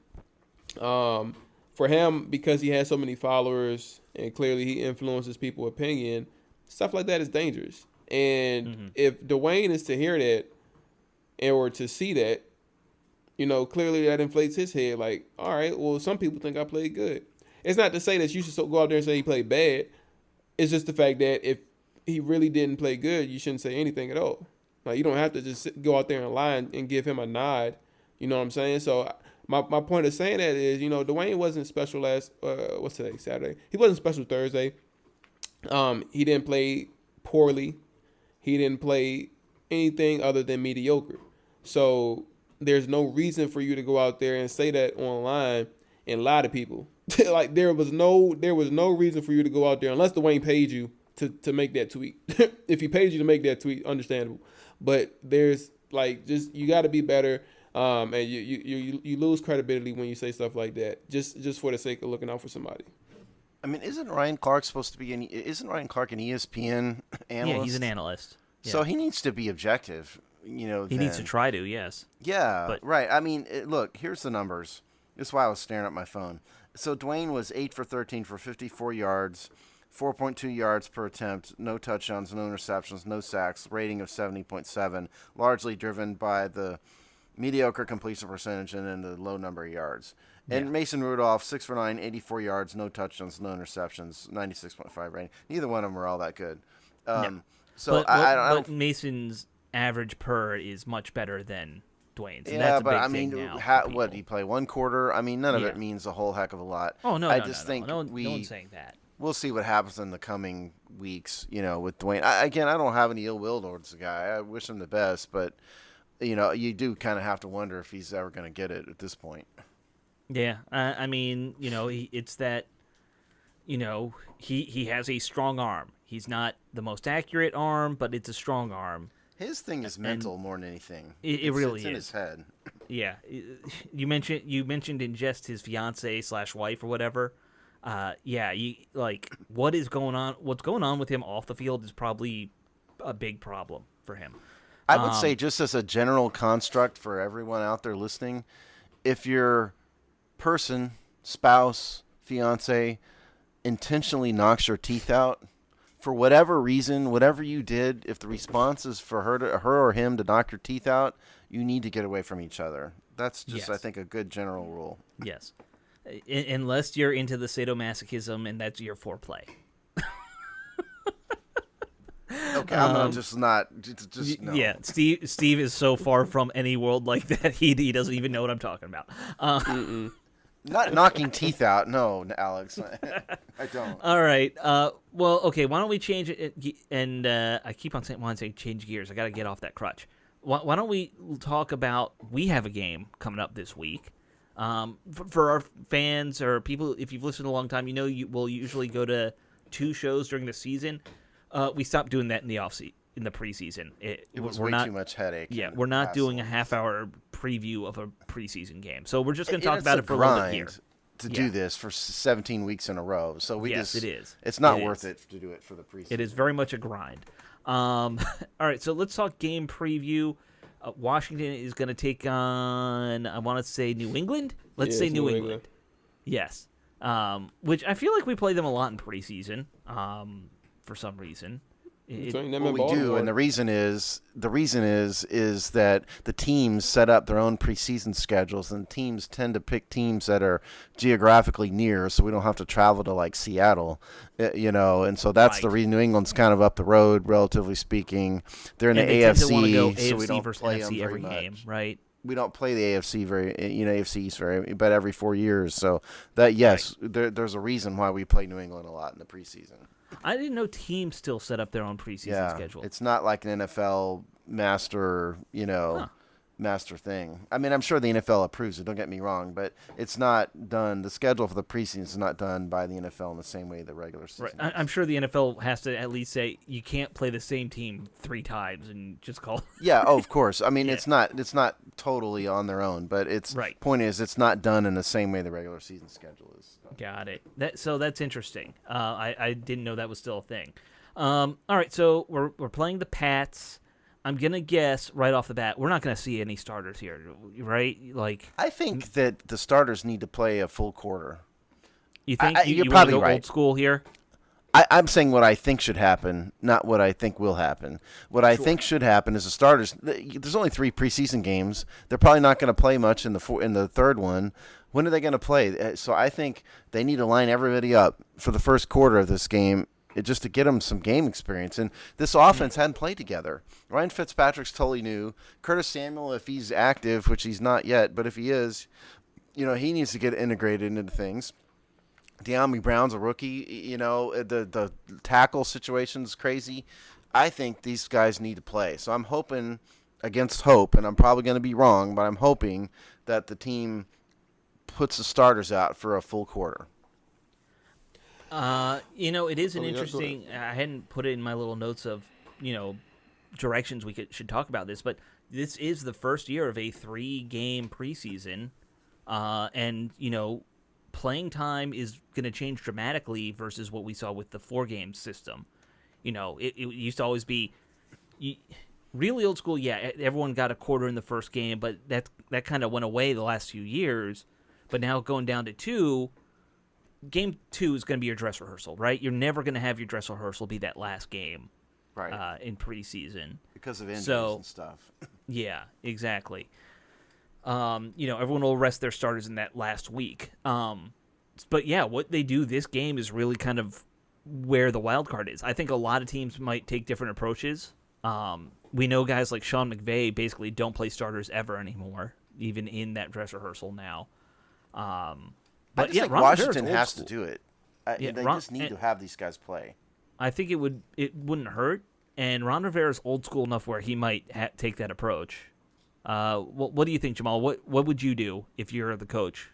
for him, because he has so many followers and clearly he influences people's opinion, stuff like that is dangerous. And if Dwayne is to hear that or to see that, clearly that inflates his head. Like, all right, well, some people think I played good. It's not to say that you should go out there and say he played bad. It's just the fact that if he really didn't play good, you shouldn't say anything at all. Like, you don't have to just go out there and lie and give him a nod. You know what I'm saying? So my point of saying that is, Dwayne wasn't special what's today? Saturday. He wasn't special Thursday. He didn't play poorly. He didn't play anything other than mediocre. So there's no reason for you to go out there and say that online and lie to people. Like, there was no reason for you to go out there unless Dwayne paid you to make that tweet. If he paid you to make that tweet, understandable. But there's you got to be better. And you lose credibility when you say stuff like that, just for the sake of looking out for somebody.
I mean, isn't Ryan Clark supposed to be isn't Ryan Clark an ESPN analyst?
Yeah, he's an analyst. Yeah.
So he needs to be objective, He
needs to try to, yes.
Yeah, right. I mean, look, here's the numbers. This is why I was staring at my phone. So Dwayne was 8 for 13 for 54 yards, 4.2 yards per attempt, no touchdowns, no interceptions, no sacks, rating of 70.7, largely driven by the mediocre completion percentage and then the low number of yards. And Mason Rudolph, 6 for 9, 84 yards, no touchdowns, no interceptions, 96.5 rating. Neither one of them are all that good. So
but Mason's average per is much better than Dwayne's. And that's a big thing now
what did he play? 1 quarter? I mean, none of it means a whole heck of a lot.
Oh no,
I
no,
just
no,
think
no one's saying that.
we'll see what happens in the coming weeks. With Dwayne. I don't have any ill will towards the guy. I wish him the best, but you do kind of have to wonder if he's ever going to get it at this point.
Yeah, I mean, it's that, he has a strong arm. He's not the most accurate arm, but it's a strong arm.
His thing is mental more than anything.
It really
it's
is
in his head.
Yeah, you mentioned in jest his fiance/wife or whatever. Yeah, what is going on? What's going on with him off the field is probably a big problem for him.
I would say, just as a general construct for everyone out there listening, if your person, spouse, fiance, intentionally knocks your teeth out, for whatever reason, whatever you did, if the response is for her or him to knock your teeth out, you need to get away from each other. That's just, I think, a good general rule.
Yes. Unless you're into the sadomasochism and that's your foreplay.
Okay, I'm just no.
Yeah, Steve is so far from any world like that, he doesn't even know what I'm talking about.
Not knocking teeth out, no, Alex. I don't.
All right. Well, okay. Why don't we change it? And I keep on wanting to say change gears. I got to get off that crutch. Why don't we talk about? We have a game coming up this week. For our fans or people, if you've listened a long time, we'll usually go to 2 shows during the season. We stopped doing that in the in the preseason. It
was too much headache.
Yeah, we're not doing a half-hour preview of a preseason game. So we're just going to talk about it for a little bit here.
To do this for 17 weeks in a row. So it is. It's not worth it to do it for the preseason.
It is very much a grind. All right, so let's talk game preview. Washington is going to take on, I want to say New England? Let's say New England. Yes. Which I feel like we play them a lot in preseason for some reason.
We do, and the reason is that the teams set up their own preseason schedules, and teams tend to pick teams that are geographically near, so we don't have to travel to like Seattle, and so that's the reason. New England's kind of up the road, relatively speaking. They're in the AFC, so we don't play them
every
much.
game, right?
We don't play the AFC AFC East but every 4 years. So that there's a reason why we play New England a lot in the preseason.
I didn't know teams still set up their own preseason schedule.
It's not like an NFL master, master thing. I mean, I'm sure the NFL approves it, don't get me wrong, but it's not done. The schedule for the preseason is not done by the NFL in the same way the regular season is.
I'm sure the NFL has to at least say you can't play the same team 3 times and just call.
Yeah, of course. I mean, it's not totally on their own, but point is it's not done in the same way the regular season schedule is.
Got it. So that's interesting. I didn't know that was still a thing. All right, so we're playing the Pats. I'm gonna guess right off the bat we're not gonna see any starters here, right?
I think that the starters need to play a full quarter.
You think
you're
you
probably
go
right.
Old school here.
I'm saying what I think should happen, not what I think will happen. What I think should happen is the starters. There's only 3 preseason games. They're probably not going to play much in the third one. When are they going to play? So I think they need to line everybody up for the first quarter of this game, just to get them some game experience. And this offense hadn't played together. Ryan Fitzpatrick's totally new. Curtis Samuel, if he's active, which he's not yet, but if he is, he needs to get integrated into things. De'Ami Brown's a rookie. The tackle situation's crazy. I think these guys need to play. So I'm hoping against hope, and I'm probably going to be wrong, but I'm hoping that the team puts the starters out for a full quarter.
It is an interesting. I hadn't put it in my little notes of directions we should talk about this, but this is the first year of a 3-game preseason, and playing time is going to change dramatically versus what we saw with the 4-game system. It used to always be really old school. Yeah, everyone got a quarter in the first game, but that kind of went away the last few years. But now going down to 2. Game 2 is going to be your dress rehearsal, right? You're never going to have your dress rehearsal be that last game,
right?
In preseason
because of injuries and stuff.
Yeah, exactly. Everyone will rest their starters in that last week. But yeah, what they do this game is really kind of where the wild card is. I think a lot of teams might take different approaches. We know guys like Sean McVay basically don't play starters ever anymore, even in that dress rehearsal now.
But I think Washington has to do it.
Yeah,
They just need to have these guys play.
I think it wouldn't hurt, and Ron Rivera's old school enough where he might take that approach. What do you think, Jamal? What would you do if you're the coach?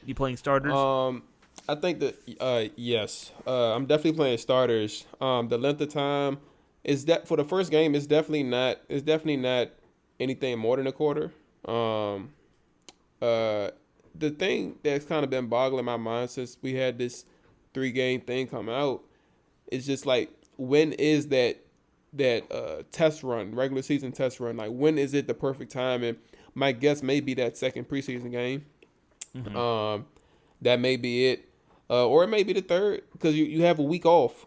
You playing starters?
I think that yes, I'm definitely playing starters. The length of time is that for the first game is definitely not. It's definitely not anything more than a quarter. The thing that's kind of been boggling my mind since we had this 3-game thing come out is just like, when is that test run, regular season test run? Like, when is it the perfect time? And my guess may be that second preseason game.
Mm-hmm.
That may be it, or it may be the third, because you have a week off.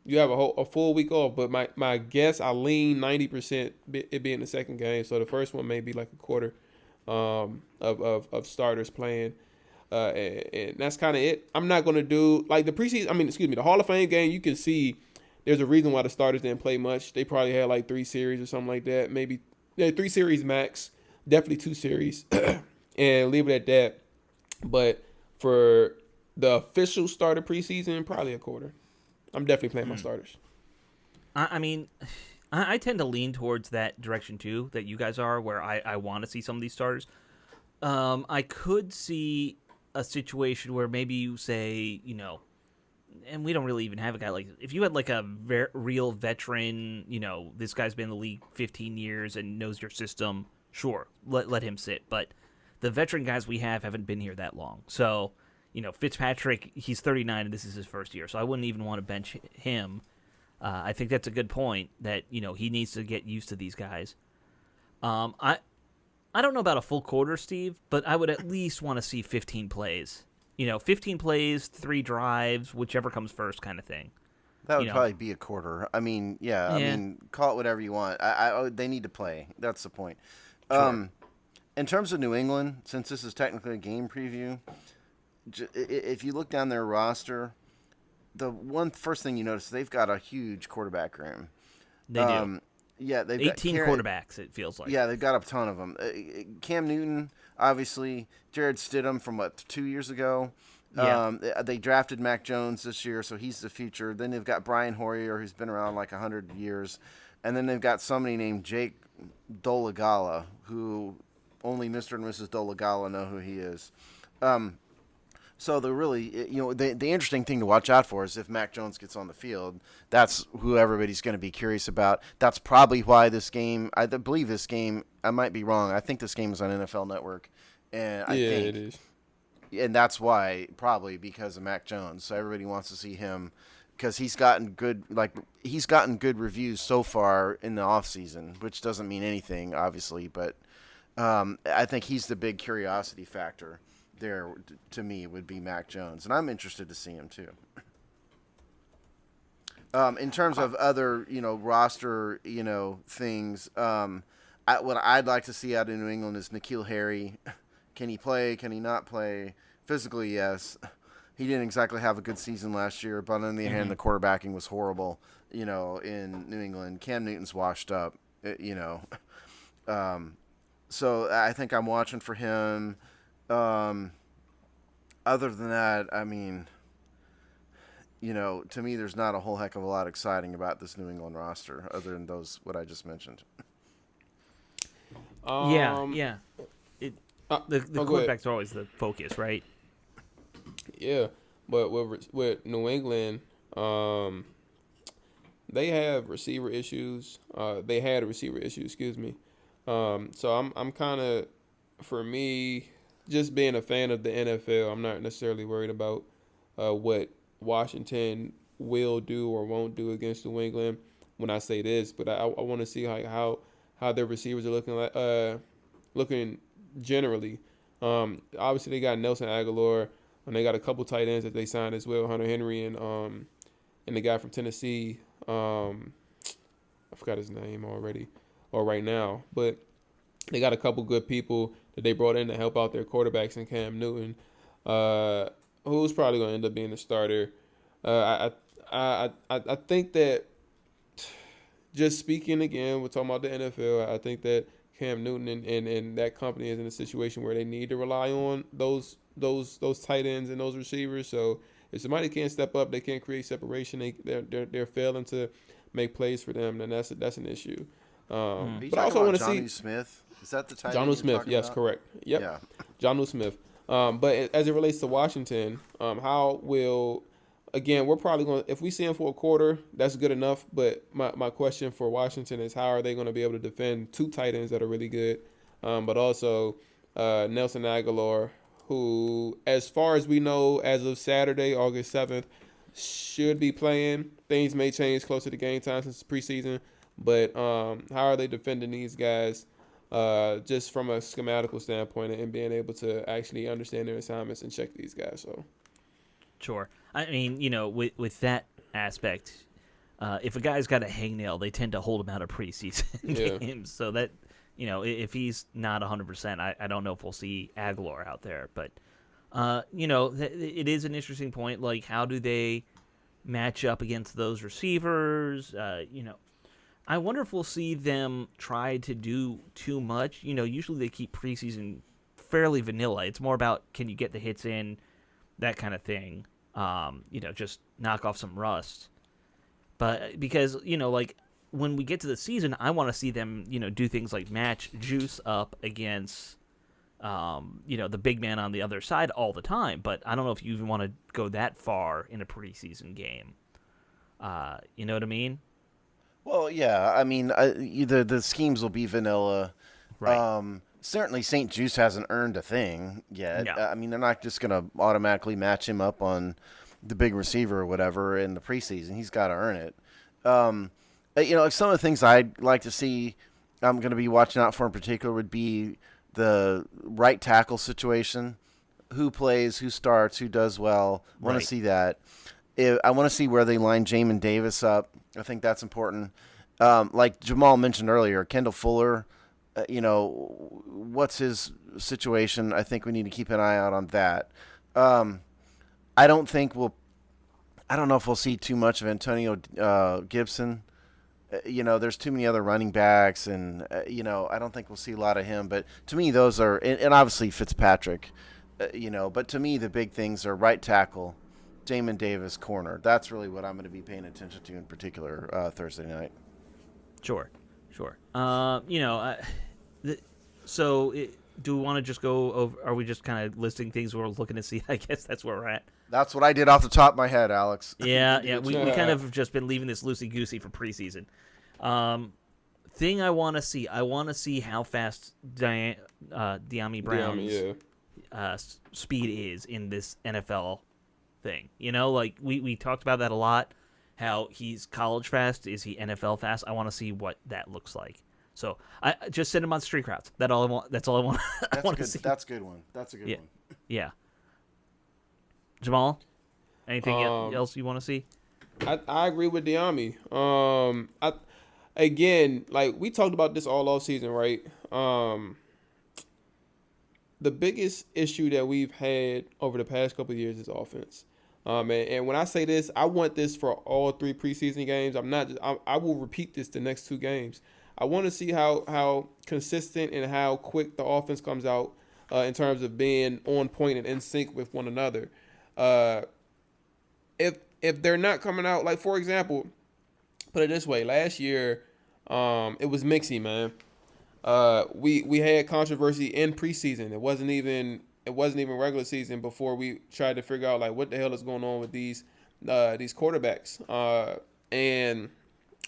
You have a full week off. But my guess, I lean 90% it being the second game. So the first one may be like a quarter of starters playing. And that's kind of it. I'm not going to do like the preseason. I mean, excuse me, the Hall of Fame game. You can see there's a reason why the starters didn't play much. They probably had like 3 series or something like that. Maybe 3 series max. Definitely 2 series, and leave it at that. But for the official start of preseason, probably a quarter. I'm definitely playing my starters.
I mean, I tend to lean towards that direction too, that you guys are, where I want to see some of these starters. I could see a situation where maybe you say, and we don't really even have a guy like, if you had like a real veteran, this guy's been in the league 15 years and knows your system, sure, let him sit. But the veteran guys we haven't been here that long. So, Fitzpatrick, he's 39 and this is his first year, so I wouldn't even want to bench him. I think that's a good point that, he needs to get used to these guys. I don't know about a full quarter, Steve, but I would at least want to see 15 plays. 15 plays, 3 drives, whichever comes first kind of thing.
That would probably be a quarter. I mean, yeah. I mean, call it whatever you want. They need to play. That's the point. Sure. In terms of New England, since this is technically a game preview, if you look down their roster, the first thing you notice, they've got a huge quarterback room.
They do.
Yeah, they've
18
got
quarterbacks, it feels like.
Yeah, they've got a ton of them. Cam Newton, obviously. Jared Stidham from, 2 years ago.
Yeah.
They drafted Mac Jones this year, so he's the future. Then they've got Brian Hoyer, who's been around like 100 years. And then they've got somebody named Jake Dolegala, who only Mr. and Mrs. Dolegala know who he is. So the really, the interesting thing to watch out for is if Mac Jones gets on the field. That's who everybody's going to be curious about. That's probably why this game, I believe this game, I might be wrong. I think this game is on NFL Network. And I think
it is.
And that's why, probably because of Mac Jones. So everybody wants to see him because he's gotten good reviews so far in the offseason, which doesn't mean anything, obviously. But I think he's the big curiosity factor there, to me, would be Mac Jones. And I'm interested to see him, too. In terms of other, roster, things, what I'd like to see out in New England is N'Keal Harry. Can he play? Can he not play? Physically, yes. He didn't exactly have a good season last year, but on the other hand, the quarterbacking was horrible, in New England. Cam Newton's washed up, So I think I'm watching for him. Other than that, I mean, to me, there's not a whole heck of a lot exciting about this New England roster other than what I just mentioned.
Yeah. The quarterbacks are always the focus, right?
Yeah, but with New England, they have receiver issues. They had a receiver issue, excuse me. So I'm kind of, for me, just being a fan of the NFL, I'm not necessarily worried about what Washington will do or won't do against New England when I say this, but I want to see how their receivers are looking generally. Obviously they got Nelson Aguilar, and they got a couple tight ends that they signed as well, Hunter Henry and the guy from Tennessee. I forgot his name already or right now, but they got a couple good people that they brought in to help out their quarterbacks in Cam Newton, who's probably going to end up being the starter. I think that, just speaking again, we're talking about the NFL, I think that Cam Newton and that company is in a situation where they need to rely on those those tight ends and those receivers. So if somebody can't step up, they can't create separation. They're failing to make plays for them. Then that's an issue.
Are you
But I
talking
also want
about
to see
Jonnu Smith? Is that the tight end
Jonnu
you're
Smith.
talking
Yes,
about?
correct. Yep.
Yeah.
Jonnu Smith. But as it relates to Washington, how will again, we're probably going to, if we see him for a quarter, that's good enough. But my question for Washington is how are they going to be able to defend two tight ends that are really good, but also Nelson Aguilar, who, as far as we know, as of Saturday, August 7th, should be playing. Things may change closer to game time since it's preseason. But how are they defending these guys just from a schematical standpoint and being able to actually understand their assignments and check these guys? So.
Sure. I mean, with that aspect, if a guy's got a hangnail, they tend to hold him out of preseason games. So that, if he's not 100%, I don't know if we'll see Aguilar out there. But, it is an interesting point. Like, how do they match up against those receivers? I wonder if we'll see them try to do too much. Usually they keep preseason fairly vanilla. It's more about can you get the hits in, that kind of thing. Just knock off some rust. But because, like when we get to the season, I want to see them, do things like match Juice up against, the big man on the other side all the time. But I don't know if you even want to go that far in a preseason game. You know what I mean?
Well, yeah. I mean, the schemes will be vanilla.
Right.
Certainly, St. Juice hasn't earned a thing yet.
No.
I mean, they're not just going to automatically match him up on the big receiver or whatever in the preseason. He's got to earn it. Some of the things I'd like to see, I'm going to be watching out for in particular, would be the right tackle situation. Who plays, who starts, who does well. I want to see that. I want to see where they line Jamin Davis up. I think that's important. Like Jamal mentioned earlier, Kendall Fuller, what's his situation? I think we need to keep an eye out on that. I don't know if we'll see too much of Antonio Gibson. There's too many other running backs, and, I don't think we'll see a lot of him. But to me, those are – and obviously Fitzpatrick, but to me the big things are right tackle, Jamin Davis, corner. That's really what I'm going to be paying attention to in particular Thursday night.
Sure. Do we want to just go over? Are we just kind of listing things we're looking to see? I guess that's where we're at.
That's what I did off the top of my head, Alex.
Yeah. We kind of just been leaving this loosey-goosey for preseason. Thing I want to see how fast De'Ami Brown's speed is in this NFL thing. Like we talked about that a lot. How he's college fast, is he NFL fast? I want to see what that looks like. So I just send him on street routes. That's all I want. That's all I want.
That's a good one. That's a good one.
Yeah. Jamal, anything else you want to see?
I agree with De'Ami. Again, like we talked about this all off season, right? The biggest issue that we've had over the past couple of years is offense. And when I say this, I want this for all three preseason games. I will repeat this the next two games. I want to see how consistent and how quick the offense comes out in terms of being on point and in sync with one another. If they're not coming out, like for example, put it this way, last year it was mixy, man. We had controversy in preseason. It wasn't even regular season before we tried to figure out like what the hell is going on with these quarterbacks. And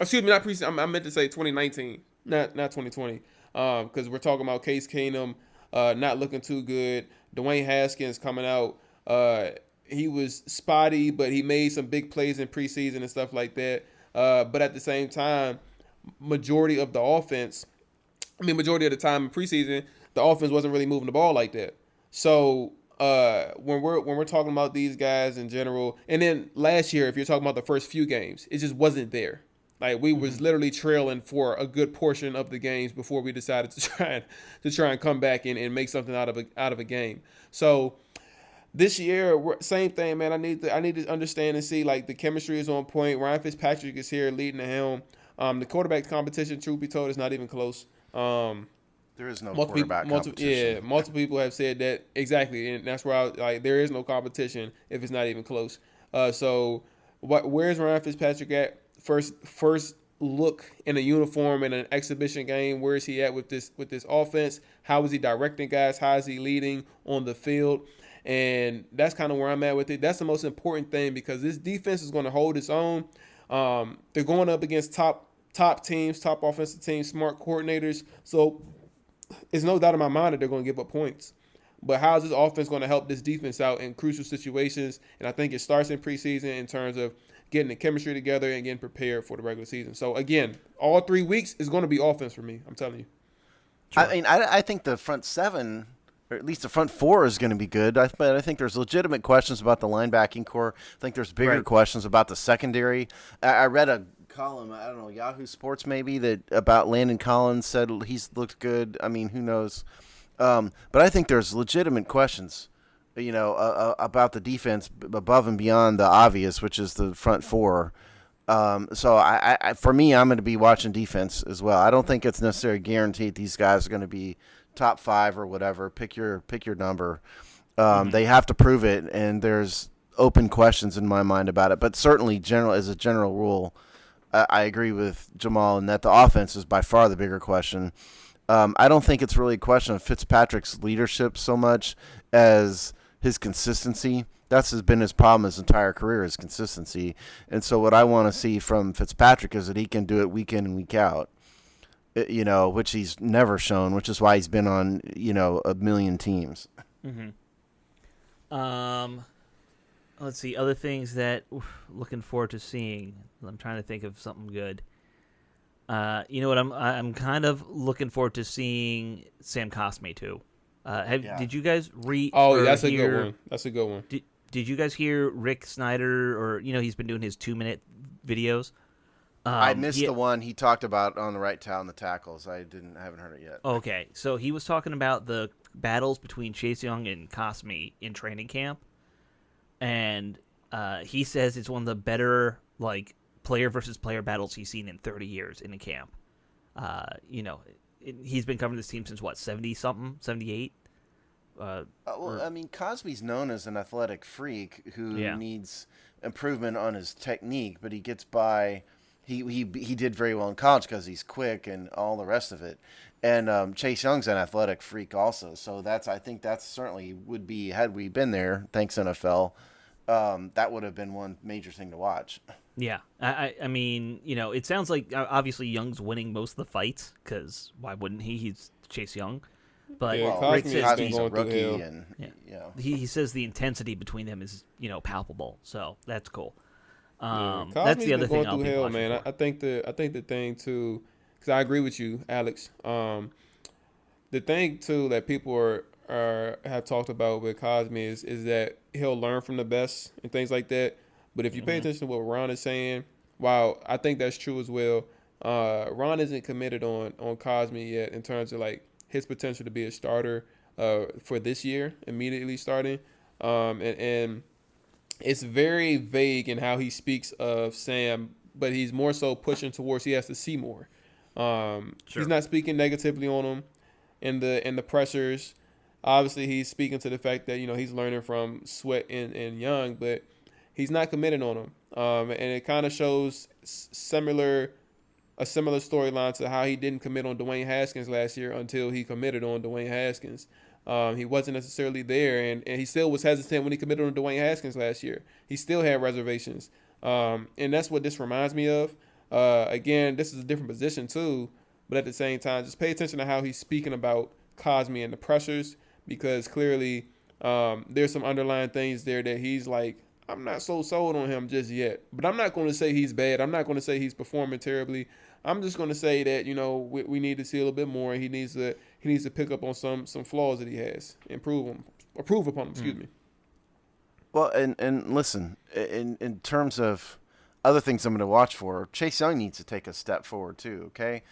excuse me, not preseason. I meant to say 2019, not 2020. Because we're talking about Case Keenum not looking too good. Dwayne Haskins coming out. He was spotty, but he made some big plays in preseason and stuff like that. But at the same time, majority of the time in preseason, the offense wasn't really moving the ball like that. So when we're talking about these guys in general, and then last year, if you're talking about the first few games, it just wasn't there. Like we was literally trailing for a good portion of the games before we decided to try and come back and make something out of a game. So this year, same thing, man. I need to understand and see like the chemistry is on point. Ryan Fitzpatrick is here leading the helm. The quarterback competition, truth be told, is not even close.
There is no quarterback competition.
Multiple people have said that exactly, and that's where there is no competition if it's not even close. Where's Ryan Fitzpatrick at? First look in a uniform in an exhibition game. Where is he at with this offense? How is he directing guys? How is he leading on the field? And that's kind of where I'm at with it. That's the most important thing because this defense is going to hold its own. They're going up against top teams, top offensive teams, smart coordinators. So it's no doubt in my mind that they're going to give up points. But how is this offense going to help this defense out in crucial situations? And I think it starts in preseason in terms of getting the chemistry together and getting prepared for the regular season. So, again, all 3 weeks is going to be offense for me. I'm telling you.
Sure. I mean, I think the front seven, or at least the front four, is going to be good. But I think there's legitimate questions about the linebacking core. I think there's bigger questions about the secondary. I read a column, I don't know, Yahoo Sports maybe, that about Landon Collins said he's looked good. I mean, who knows? But I think there's legitimate questions, about the defense above and beyond the obvious, which is the front four. So I for me, I'm going to be watching defense as well. I don't think it's necessarily guaranteed these guys are going to be top 5 or whatever. Pick your number. They have to prove it, and there's open questions in my mind about it. But certainly, as a general rule, I agree with Jamal in that the offense is by far the bigger question. I don't think it's really a question of Fitzpatrick's leadership so much as his consistency. That's been his problem his entire career, is consistency. And so what I want to see from Fitzpatrick is that he can do it week in and week out, which he's never shown, which is why he's been on, a million teams.
Mm-hmm. Let's see, other things that looking forward to seeing. I'm trying to think of something good. You know what? I'm kind of looking forward to seeing Sam Cosme too. Did you guys read?
Oh, that's a good one. That's a good one.
Did you guys hear Rick Snyder, or he's been doing his 2-minute videos?
I missed the one he talked about on the right tackle and the tackles. Haven't heard it yet.
Okay, so he was talking about the battles between Chase Young and Cosme in training camp, and he says it's one of the better player versus player battles he's seen in 30 years in a camp. He's been covering this team since 70-something, 78.
I mean, Cosby's known as an athletic freak who needs improvement on his technique, but he gets by. He did very well in college because he's quick and all the rest of it. And Chase Young's an athletic freak also, so I think that's certainly would be, had we been there, thanks NFL, that would have been one major thing to watch.
Yeah, I mean, it sounds like obviously Young's winning most of the fights because why wouldn't he? He's Chase Young. But Rick says
he's a rookie, and
he says the intensity between them is palpable, so that's cool.
That's the other thing I'll be watching man. For. I think the thing too, because I agree with you, Alex. The thing too that people have talked about with Cosme is that he'll learn from the best and things like that. But if you pay attention to what Ron is saying, while I think that's true as well, Ron isn't committed on Cosme yet in terms of his potential to be a starter for this year, immediately starting. And it's very vague in how he speaks of Sam, but he's more so pushing towards he has to see more. Sure. He's not speaking negatively on him in the pressures. Obviously, he's speaking to the fact that he's learning from Sweat and Young, but he's not committed on him. And it kind of shows a similar storyline to how he didn't commit on Dwayne Haskins last year until he committed on Dwayne Haskins. He wasn't necessarily there, and he still was hesitant when he committed on Dwayne Haskins last year. He still had reservations. And that's what this reminds me of. Again, this is a different position too, but at the same time, just pay attention to how he's speaking about Cosme and the pressures, because clearly there's some underlying things there that he's like, I'm not so sold on him just yet. But I'm not going to say he's bad. I'm not going to say he's performing terribly. I'm just going to say that we need to see a little bit more. He needs to pick up on some flaws that he has, improve upon them. Excuse me.
Well, and listen, in terms of other things I'm going to watch for, Chase Young needs to take a step forward too. Okay,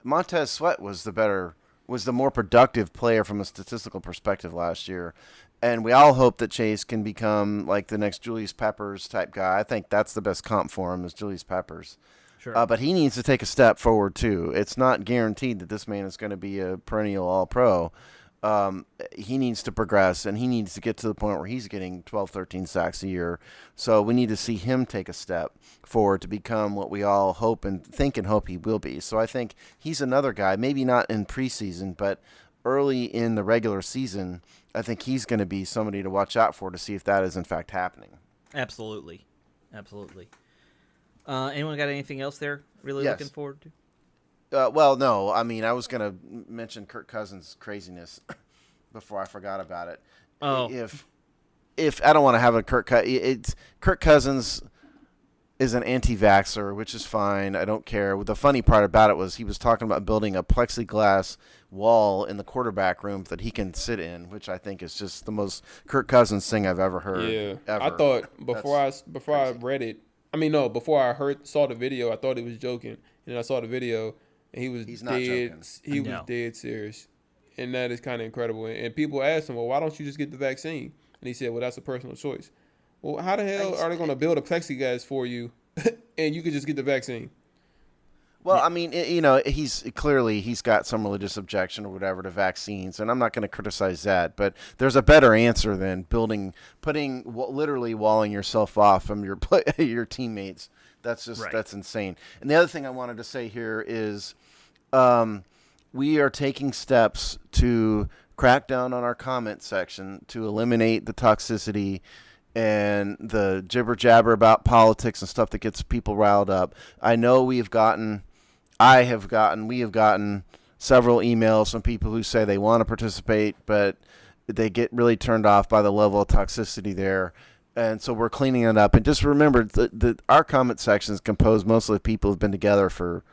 Montez Sweat was the more productive player from a statistical perspective last year. And we all hope that Chase can become like the next Julius Peppers type guy. I think that's the best comp for him is Julius Peppers.
Sure.
But he needs to take a step forward too. It's not guaranteed that this man is going to be a perennial All-Pro. He needs to progress, and he needs to get to the point where he's getting 12, 13 sacks a year. So we need to see him take a step forward to become what we all hope and think and hope he will be. So I think he's another guy, maybe not in preseason, but early in the regular season, I think he's going to be somebody to watch out for to see if that is in fact happening.
Absolutely. Anyone got anything else they're really
Yes.
looking forward to?
Well, no. I mean, I was going to mention Kirk Cousins' craziness before I forgot about it.
Oh.
If I don't want to have a Kirk Cousins is an anti-vaxxer, which is fine. I don't care. The funny part about it was he was talking about building a plexiglass wall in the quarterback room that he can sit in, which I think is just the most Kirk Cousins thing I've ever heard.
Yeah,
ever.
I thought before I
crazy.
read it. I mean, no, before I saw the video, I thought he was joking, and then I saw the video, and he's
not
dead.
joking.
He was
No.
dead serious, and that is kind of incredible. And people asked him, "Well, why don't you just get the vaccine?" And he said, "Well, that's a personal choice." Well, how the hell are they going to build a plexiglass for you, and you could just get the vaccine?
Well, I mean, he's got some religious objection or whatever to vaccines, and I'm not going to criticize that. But there's a better answer than literally walling yourself off from your teammates. That's just That's insane. And the other thing I wanted to say here is, we are taking steps to crack down on our comment section to eliminate the toxicity and the jibber jabber about politics and stuff that gets people riled up. I know we have gotten several emails from people who say they want to participate, but they get really turned off by the level of toxicity there. And so we're cleaning it up. And just remember that our comment section is composed mostly of people who've been together for,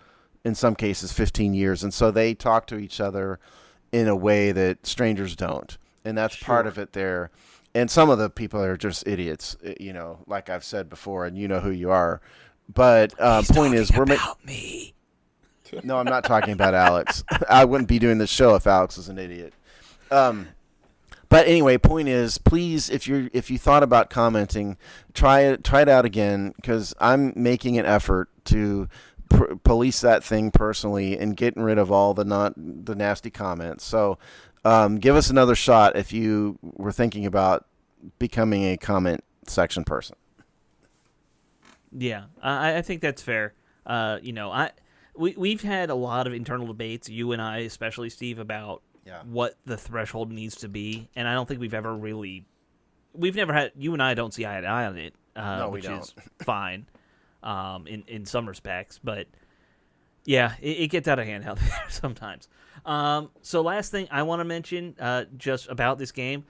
in some cases, 15 years. And so they talk to each other in a way that strangers don't. And that's part of it there. And some of the people are just idiots, like I've said before, and you know who you are. But point is, we're
about me.
No, I'm not talking about Alex. I wouldn't be doing this show if Alex was an idiot. But anyway, point is, please, if you thought about commenting, try it out again, because I'm making an effort to police that thing personally and getting rid of all the nasty comments. So give us another shot if you were thinking about becoming a comment section person.
Yeah, I think that's fair. We've had a lot of internal debates, you and I, especially Steve, about what the threshold needs to be, and I don't think we've never had. You and I don't see eye to eye on it, which is fine, in some respects, but yeah, it gets out of hand out there sometimes. So last thing I want to mention, just about this game,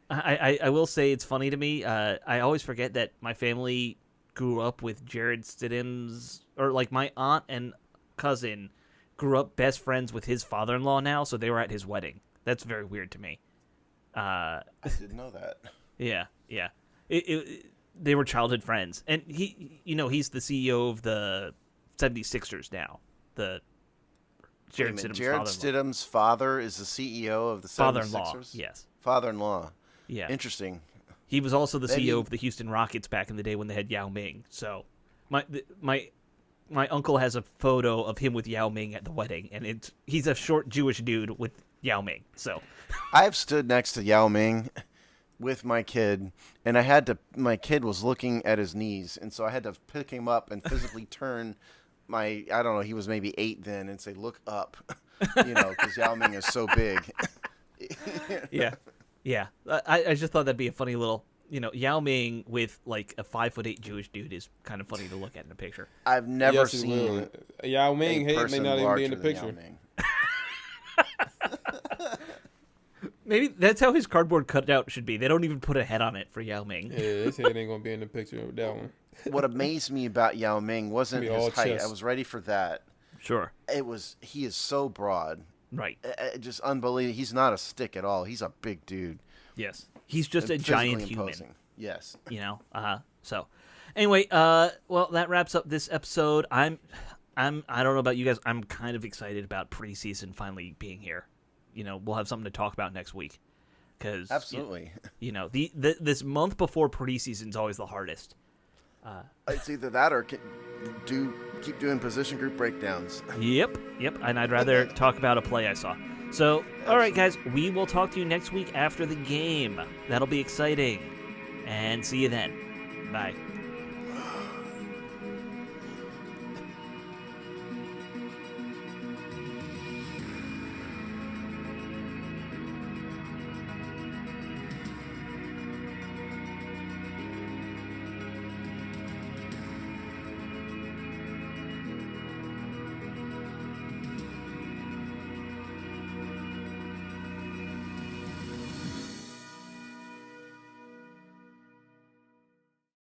I will say it's funny to me. I always forget that my family grew up with Jared Stidham's, or like my aunt and cousin grew up best friends with his father-in-law now, so they were at his wedding. That's very weird to me.
I didn't know that.
Yeah. They were childhood friends, and he's the CEO of the 76ers now. Jared
Stidham's father is the CEO of the 76ers?
Father-in-law, yes.
Father-in-law.
Yeah.
Interesting.
He was also the CEO of the Houston Rockets back in the day when they had Yao Ming. So my uncle has a photo of him with Yao Ming at the wedding, and he's a short Jewish dude with Yao Ming. So
I've stood next to Yao Ming with my kid, and my kid was looking at his knees, and so I had to pick him up and physically turn I don't know, he was maybe 8 then, and say, look up, because Yao Ming is so big.
Yeah. I just thought that'd be a funny little, Yao Ming with like a 5'8" Jewish dude is kind of funny to look at in a picture.
I've never seen
Yao Ming head may not even be in the
larger than
picture.
Yao Ming.
Maybe that's how his cardboard cutout should be. They don't even put a head on it for Yao Ming.
Yeah, his head ain't gonna be in the picture with that one.
What amazed me about Yao Ming wasn't his height.
chest.
I was ready for that.
Sure.
He is so broad.
Right.
Just unbelievable. He's not a stick at all. He's a big dude.
Yes. He's just a
And
giant
physically
human.
imposing. Yes.
So anyway, well, that wraps up this episode. I don't know about you guys. I'm kind of excited about preseason finally being here. We'll have something to talk about next week. Cause
Absolutely.
this month before preseason is always the hardest.
It's either that or keep doing position group breakdowns.
Yep, and I'd rather talk about a play I saw. So, all right, guys, we will talk to you next week after the game. That'll be exciting. And see you then. Bye.